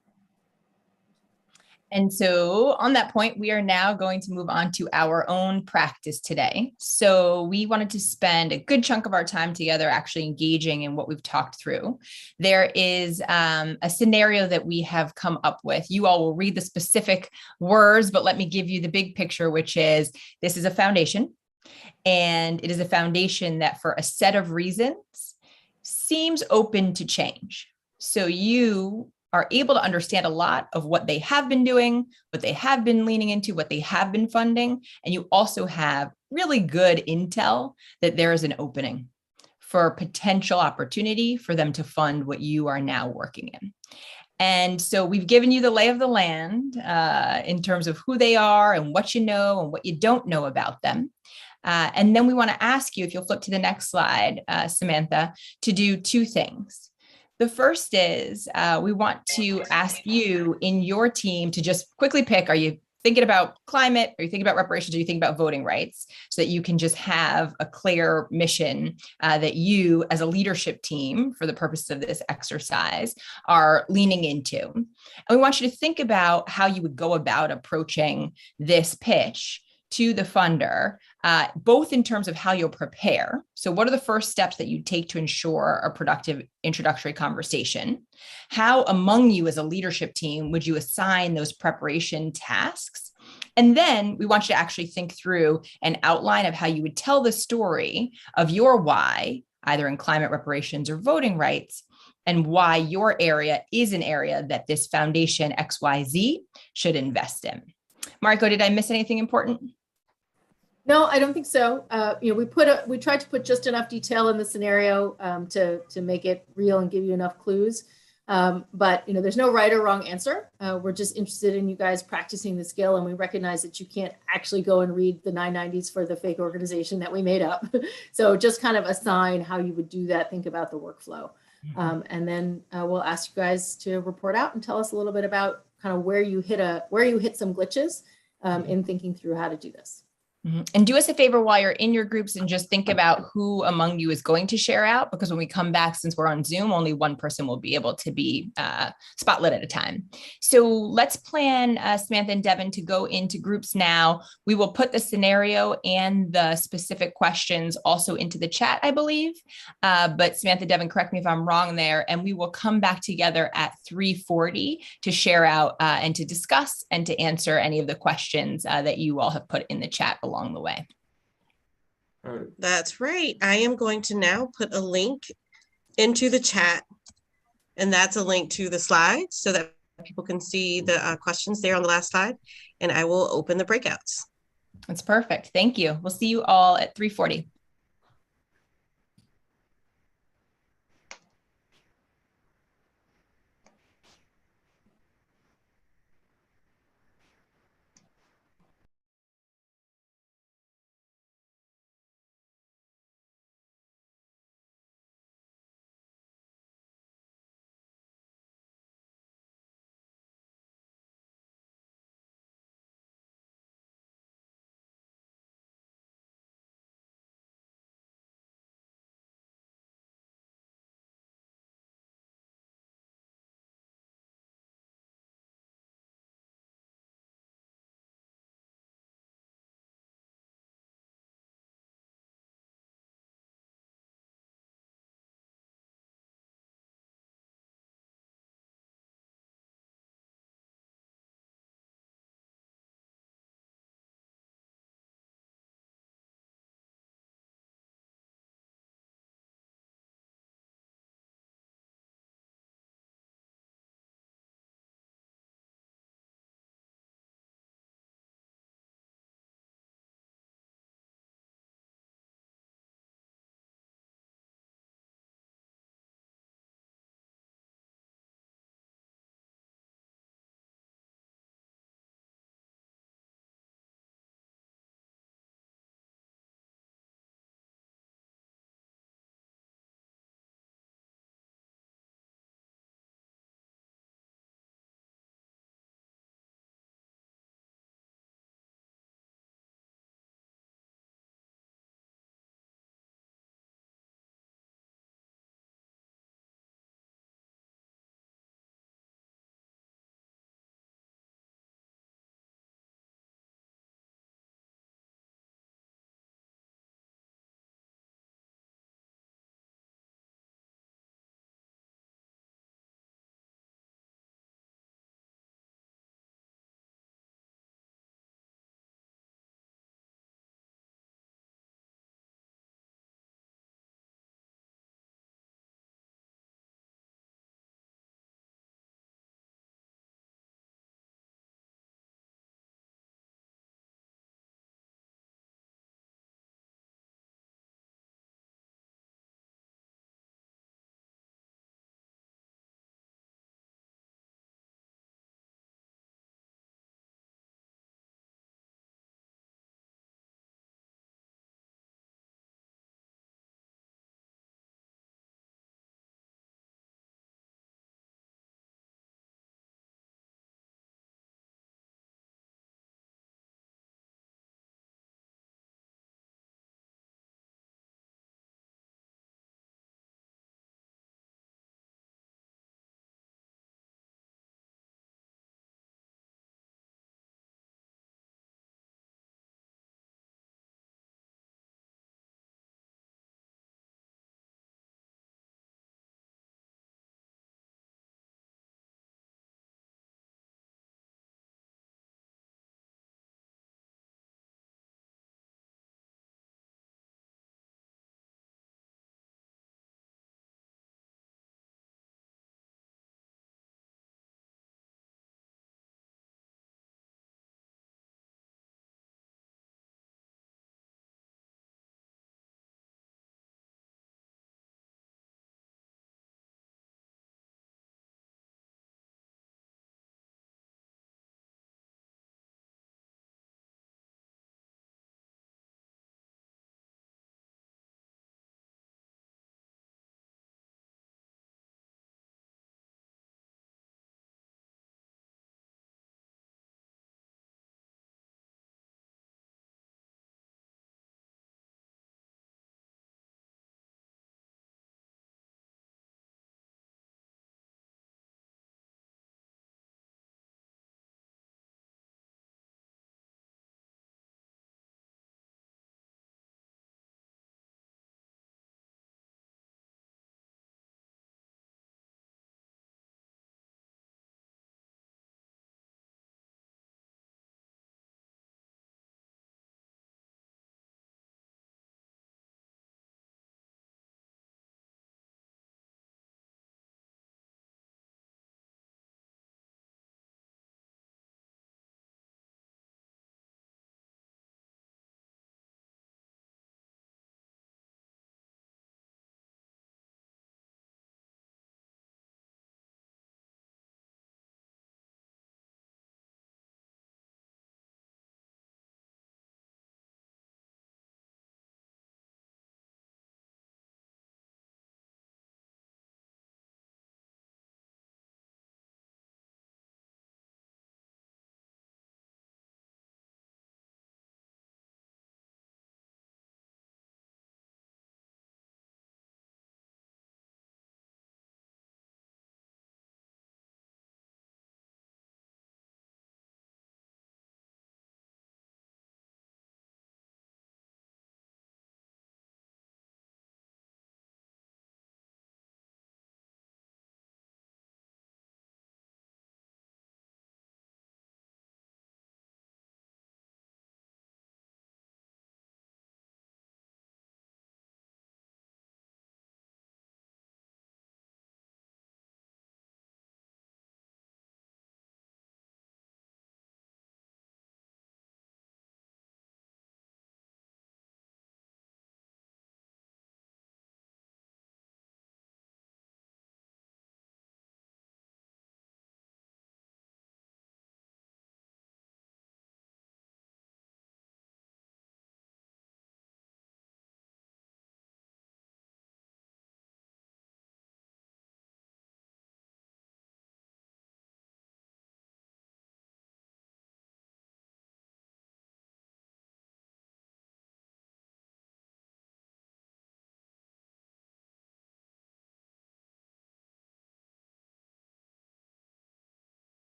And so on that point, we are now going to move on to our own practice today. So we wanted to spend a good chunk of our time together actually engaging in what we've talked through. There is a scenario that we have come up with. You all will read the specific words, but let me give you the big picture, which is this is a foundation. And it is a foundation that for a set of reasons seems open to change. So you are able to understand a lot of what they have been doing, what they have been leaning into, what they have been funding. And you also have really good intel that there is an opening for potential opportunity for them to fund what you are now working in. And so we've given you the lay of the land in terms of who they are and what you know and what you don't know about them. And then we want to ask you, if you'll flip to the next slide, Samantha, to do two things. The first is we want to ask you in your team to just quickly pick, are you thinking about climate? Are you thinking about reparations? Are you thinking about voting rights? So that you can just have a clear mission that you as a leadership team, for the purposes of this exercise, are leaning into. And we want you to think about how you would go about approaching this pitch to the funder, both in terms of how you'll prepare. So what are the first steps that you take to ensure a productive introductory conversation? How among you as a leadership team would you assign those preparation tasks? And then we want you to actually think through an outline of how you would tell the story of your why, either in climate reparations or voting rights, and why your area is an area that this foundation XYZ should invest in. Mariko, did I miss anything important? No, I don't think so. We tried to put just enough detail in the scenario to make it real and give you enough clues. But there's no right or wrong answer. We're just interested in you guys practicing the skill, and we recognize that you can't actually go and read the 990s for the fake organization that we made up. So just kind of assign how you would do that. Think about the workflow, and then we'll ask you guys to report out and tell us a little bit about kind of where you hit some glitches in thinking through how to do this. And do us a favor while you're in your groups and just think about who among you is going to share out, because when we come back, since we're on Zoom, only one person will be able to be spotlit at a time. So let's plan, Samantha and Devin, to go into groups now. We will put the scenario and the specific questions also into the chat, I believe. But Samantha, Devin, correct me if I'm wrong there. And we will come back together at 3:40 to share out and to discuss and to answer any of the questions that you all have put in the chat along the way. That's right. I am going to now put a link into the chat, and that's a link to the slides so that people can see the questions there on the last slide, and I will open the breakouts. That's perfect. Thank you. We'll see you all at 3:40.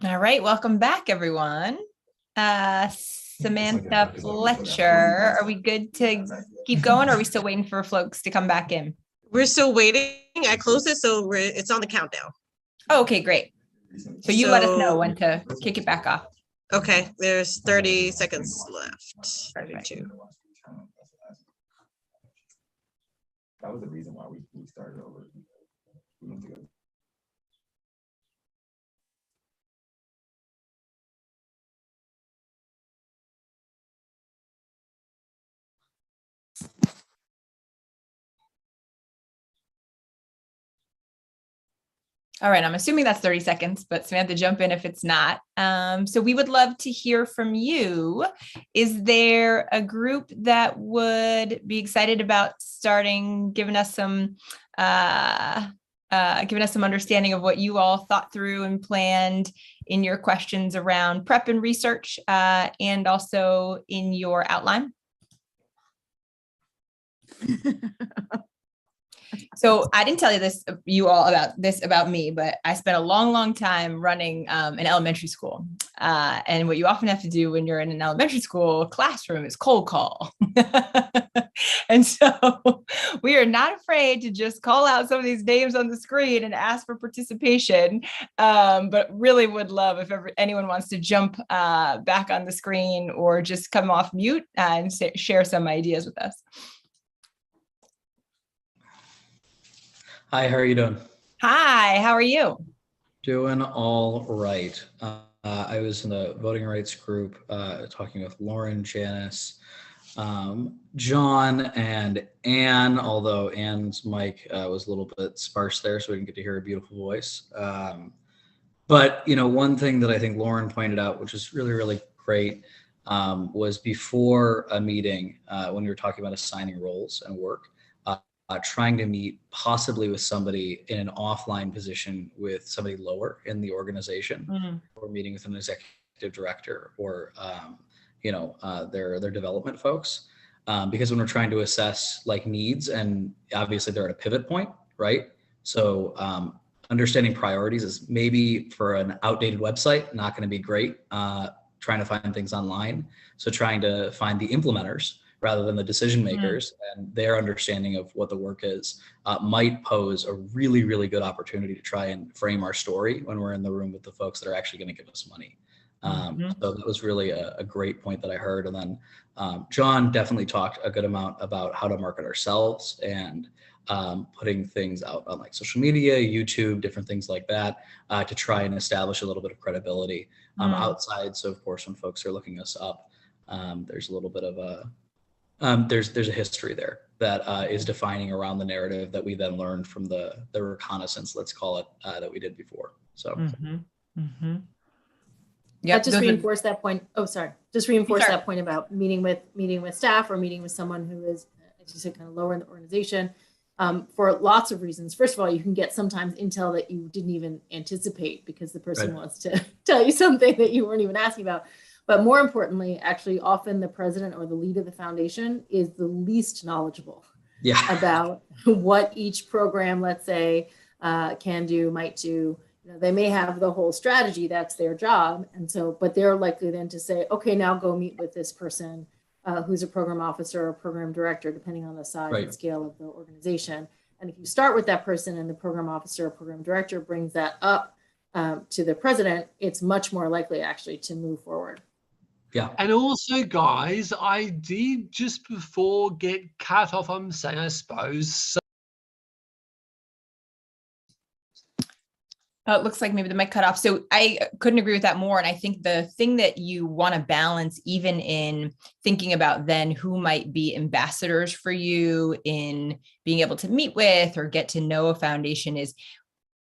All right, welcome back, everyone. Samantha Fletcher, are we good to keep going, or are we still waiting for folks to come back in? We're still waiting. I closed it, so it's on the countdown. Oh, okay, great. So you let us know when to kick it back off. Okay, there's 30 seconds left. 32. That was the reason why we started over. All right, I'm assuming that's 30 seconds, but Samantha, jump in if it's not. So we would love to hear from you. Is there a group that would be excited about starting, giving us some understanding of what you all thought through and planned in your questions around prep and research, and also in your outline? So I didn't tell you all about me, but I spent a long time running an elementary school. And what you often have to do when you're in an elementary school classroom is cold call. And so we are not afraid to just call out some of these names on the screen and ask for participation. But really would love if anyone wants to jump back on the screen or just come off mute and share some ideas with us. Hi, how are you doing? Hi, how are you? Doing all right. I was in the voting rights group talking with Lauren, Janice, John, and Anne, although Anne's mic was a little bit sparse there, so we didn't get to hear her beautiful voice. But, one thing that I think Lauren pointed out, which is really great, was before a meeting, when we were talking about assigning roles and work, trying to meet possibly with somebody in an offline position with somebody lower in the organization, or meeting with an executive director or, their development folks. Because when we're trying to assess like needs, and obviously they're at a pivot point, right? So understanding priorities is maybe for an outdated website, not going to be great. Trying to find things online. So trying to find the implementers rather than the decision makers, and their understanding of what the work is might pose a really good opportunity to try and frame our story when we're in the room with the folks that are actually going to give us money. So that was really a great point that I heard. And then John definitely talked a good amount about how to market ourselves and putting things out on like social media, YouTube, different things like that, to try and establish a little bit of credibility outside. So of course, when folks are looking us up, there's a little bit of a there's a history there that is defining around the narrative that we then learned from the reconnaissance, let's call it, that we did before. So yeah, just reinforce that point. Oh, sorry. Just reinforce that point about meeting with staff or meeting with someone who is, as you said, kind of lower in the organization, for lots of reasons. First of all, you can get sometimes intel that you didn't even anticipate because the person wants to tell you something that you weren't even asking about. But more importantly, actually, often the president or the lead of the foundation is the least knowledgeable about what each program, let's say, can do, might do. They may have the whole strategy, that's their job. And so, but they're likely then to say, okay, now go meet with this person who's a program officer or program director, depending on the size and scale of the organization. And if you start with that person and the program officer or program director brings that up to the president, it's much more likely actually to move forward. Yeah. And also, guys, I did just before get cut off, I'm saying, I suppose. So it looks like maybe the mic cut off. So I couldn't agree with that more. And I think the thing that you want to balance, even in thinking about then who might be ambassadors for you in being able to meet with or get to know a foundation, is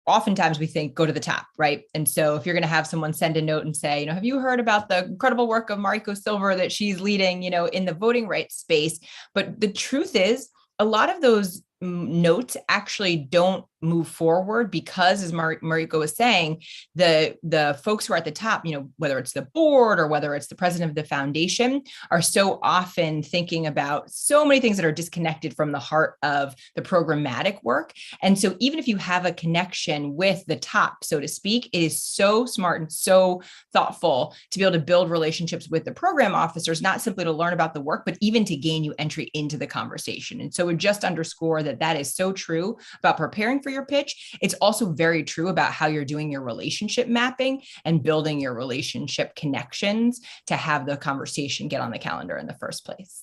oftentimes we think go to the top, right? And so if you're going to have someone send a note and say, have you heard about the incredible work of Mariko Silver that she's leading, in the voting rights space? But the truth is, a lot of those notes actually don't move forward, because as Mariko was saying, the folks who are at the top, whether it's the board or whether it's the president of the foundation, are so often thinking about so many things that are disconnected from the heart of the programmatic work. And so even if you have a connection with the top, so to speak, it is so smart and so thoughtful to be able to build relationships with the program officers, not simply to learn about the work, but even to gain you entry into the conversation. And so it would just underscore that is so true about preparing for your pitch. It's also very true about how you're doing your relationship mapping and building your relationship connections to have the conversation get on the calendar in the first place.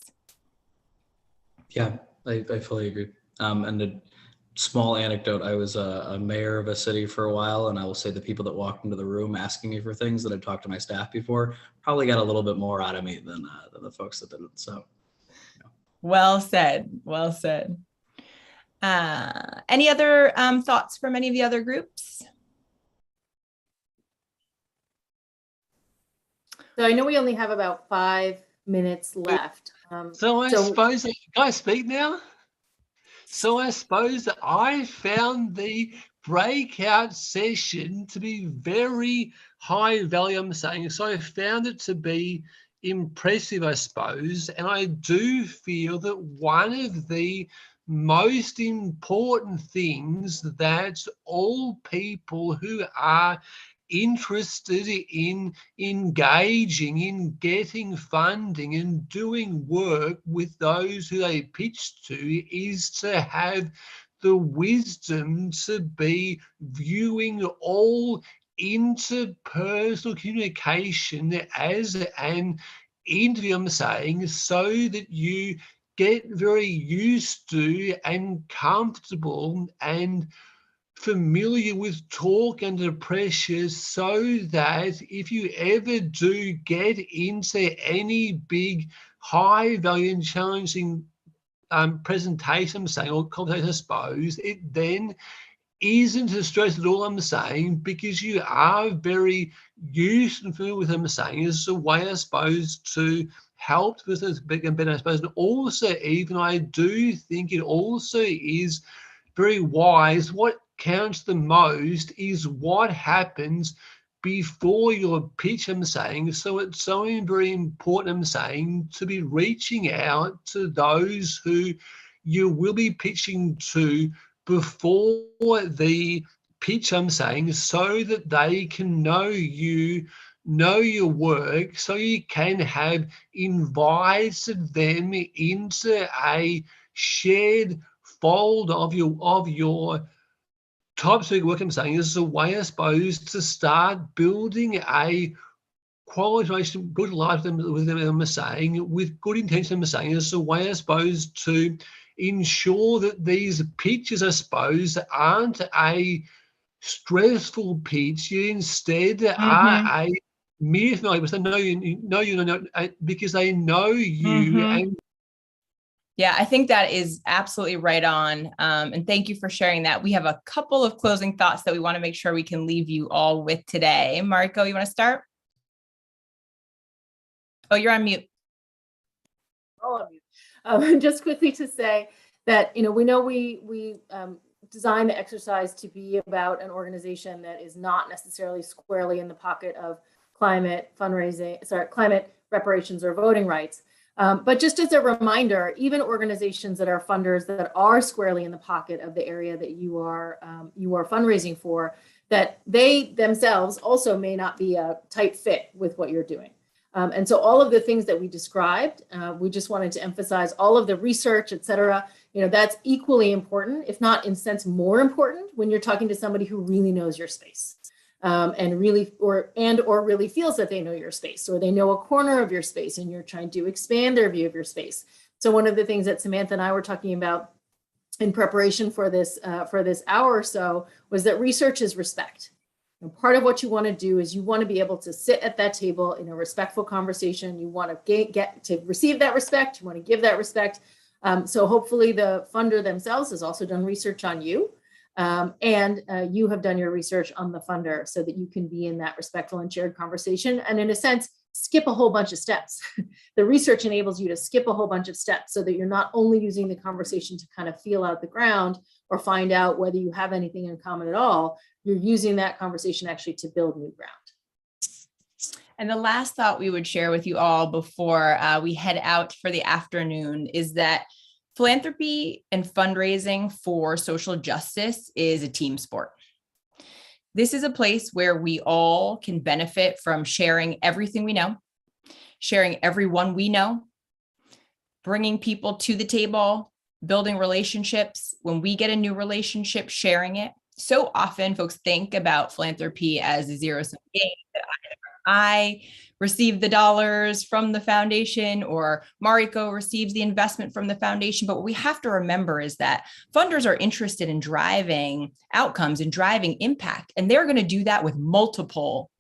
Yeah, I fully agree. And a small anecdote, I was a mayor of a city for a while, and I will say the people that walked into the room asking me for things that I've talked to my staff before probably got a little bit more out of me than the folks that didn't. So, Well said. Well said. Any other thoughts from any of the other groups? So I know we only have about 5 minutes left. So I suppose, can I speak now? So I suppose that I found the breakout session to be very high value, I'm saying. So I found it to be impressive, I suppose. And I do feel that one of the most important things that all people who are interested in engaging in getting funding and doing work with those who they pitch to is to have the wisdom to be viewing all interpersonal communication as an interview, I'm saying, so that you get very used to and comfortable and familiar with talk under pressure, so that if you ever do get into any big high value and challenging presentation, I'm saying, or conversation, I suppose, it then isn't a stress at all, I'm saying, because you are very used and familiar with them, I'm saying, is a way, I suppose, to help with this big and better, I suppose. And also, even I do think it also is very wise. What counts the most is what happens before your pitch, I'm saying. So it's so very important, I'm saying, to be reaching out to those who you will be pitching to before the pitch, I'm saying, so that they can know you, know your work, so you can have invited them into a shared fold of your type of work, I'm saying, is a way, I suppose, to start building a quality relationship, good life with them, I'm saying, with good intention, I'm saying, is a way, I suppose, to ensure that these pitches, I suppose, aren't a stressful pitch. You instead are a mere familiar, because they know because they know you and. Yeah, I think that is absolutely right on. And thank you for sharing that. We have a couple of closing thoughts that we want to make sure we can leave you all with today. Mariko, you want to start? Oh, you're on mute. All of you. Just quickly to say that, we know we designed the exercise to be about an organization that is not necessarily squarely in the pocket of climate reparations or voting rights. But just as a reminder, even organizations that are funders that are squarely in the pocket of the area that you are fundraising for, that they themselves also may not be a tight fit with what you're doing. And so all of the things that we described, we just wanted to emphasize all of the research, et cetera, that's equally important, if not in a sense more important, when you're talking to somebody who really knows your space. And really feels that they know your space, or they know a corner of your space and you're trying to expand their view of your space. So one of the things that Samantha and I were talking about in preparation for this hour or so was that research is respect. And part of what you want to do is you want to be able to sit at that table in a respectful conversation. You want to get to receive that respect. You want to give that respect. So hopefully the funder themselves has also done research on you. And you have done your research on the funder so that you can be in that respectful and shared conversation. And in a sense, skip a whole bunch of steps. The research enables you to skip a whole bunch of steps so that you're not only using the conversation to kind of feel out the ground or find out whether you have anything in common at all. You're using that conversation actually to build new ground. And the last thought we would share with you all before we head out for the afternoon is that philanthropy and fundraising for social justice is a team sport. This is a place where we all can benefit from sharing everything we know, sharing everyone we know, bringing people to the table, building relationships. When we get a new relationship, sharing it. So often folks think about philanthropy as a zero-sum game, that I receive the dollars from the foundation or Mariko receives the investment from the foundation. But what we have to remember is that funders are interested in driving outcomes and driving impact, and they're going to do that with multiple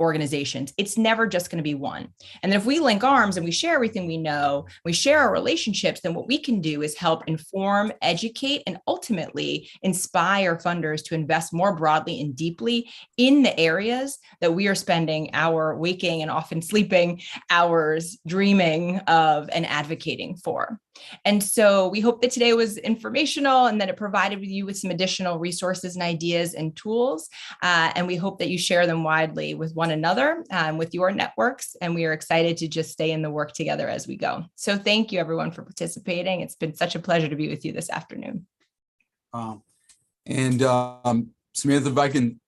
organizations. It's never just going to be one. And then if we link arms and we share everything we know, we share our relationships, then what we can do is help inform, educate, and ultimately inspire funders to invest more broadly and deeply in the areas that we are spending our waking and often sleeping hours dreaming of and advocating for. And so we hope that today was informational and that it provided you with some additional resources and ideas and tools. And we hope that you share them widely with one another, with your networks. And we are excited to just stay in the work together as we go. So thank you everyone for participating. It's been such a pleasure to be with you this afternoon. Samantha, if I can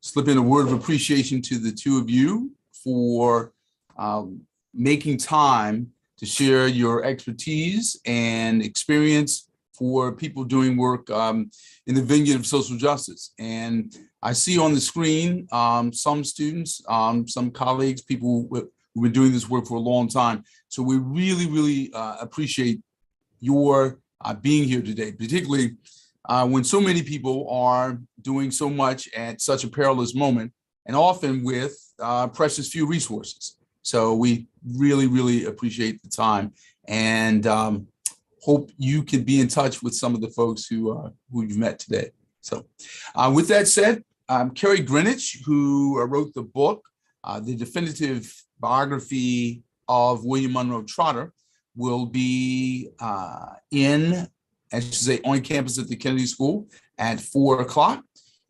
slip in a word of appreciation to the two of you for making time to share your expertise and experience for people doing work in the vineyard of social justice. And I see on the screen some students, some colleagues, people who've been doing this work for a long time. So we really, really appreciate your being here today, particularly when so many people are doing so much at such a perilous moment and often with precious few resources. So we really, really appreciate the time and hope you can be in touch with some of the folks who you've met today. So with that said, Carrie Greenwich, who wrote the book, The Definitive Biography of William Monroe Trotter, will be on campus at the Kennedy School at 4 o'clock.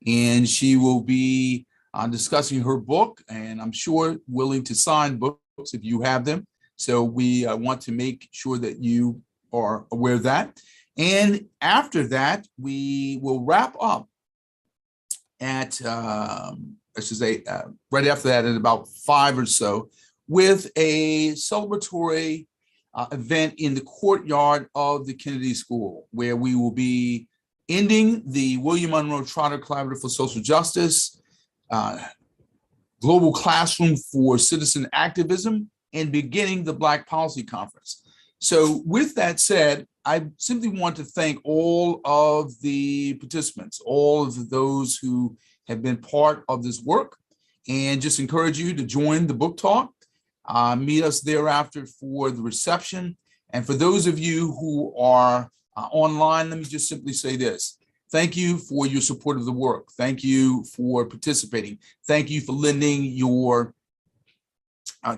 And she will be discussing her book, and I'm sure willing to sign books if you have them. So we want to make sure that you are aware of that. And after that, we will wrap up at, right after that at about 5 or so with a celebratory event in the courtyard of the Kennedy School, where we will be ending the William Monroe Trotter Collaborative for Social Justice Global Classroom for Citizen Activism and beginning the Black Policy Conference. So with that said, I simply want to thank all of the participants, all of those who have been part of this work, and just encourage you to join the book talk. Meet us thereafter for the reception. And for those of you who are online, let me just simply say this. Thank you for your support of the work. Thank you for participating. Thank you for lending your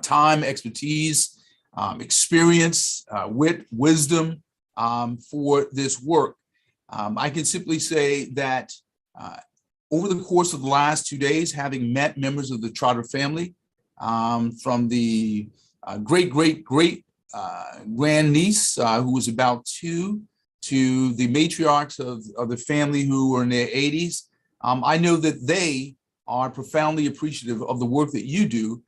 time, expertise, experience, wit, wisdom for this work. I can simply say that over the course of the last 2 days, having met members of the Trotter family, from the great grandniece who was about 2 to the matriarchs of the family who are in their 80s, I know that they are profoundly appreciative of the work that you do,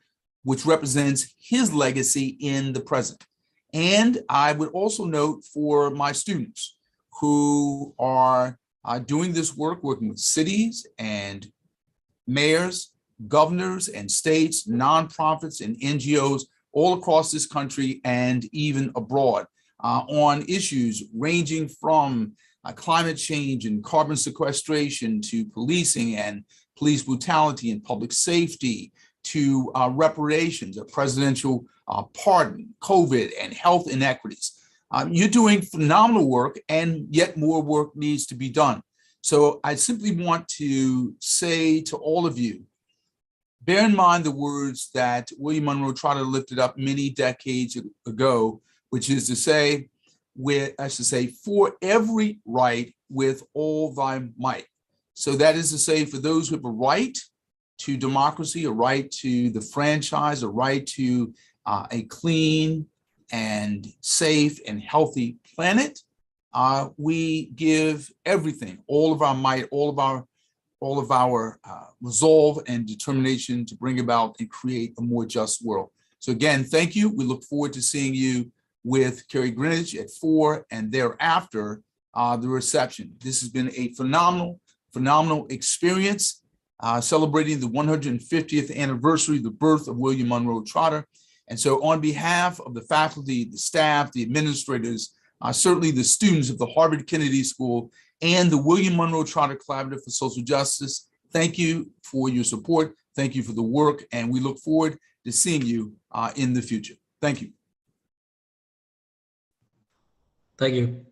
which represents his legacy in the present. And I would also note for my students who are doing this work, working with cities and mayors, governors and states, nonprofits and NGOs all across this country and even abroad on issues ranging from climate change and carbon sequestration to policing and police brutality and public safety to reparations, a presidential pardon, COVID, and health inequities. You're doing phenomenal work, and yet more work needs to be done. So I simply want to say to all of you, bear in mind the words that William Monroe Trotter lifted up many decades ago, which is to say, for every right with all thy might. So that is to say, for those who have a right to democracy, a right to the franchise, a right to a clean and safe and healthy planet, we give everything, all of our might, all of our resolve and determination to bring about and create a more just world. So again, thank you. We look forward to seeing you with Kerry Greenwich at 4 and thereafter the reception. This has been a phenomenal experience, celebrating the 150th anniversary of the birth of William Monroe Trotter. And so on behalf of the faculty, the staff, the administrators, certainly the students of the Harvard Kennedy School and the William Monroe Trotter Collaborative for Social Justice, thank you for your support. Thank you for the work. And we look forward to seeing you in the future. Thank you. Thank you.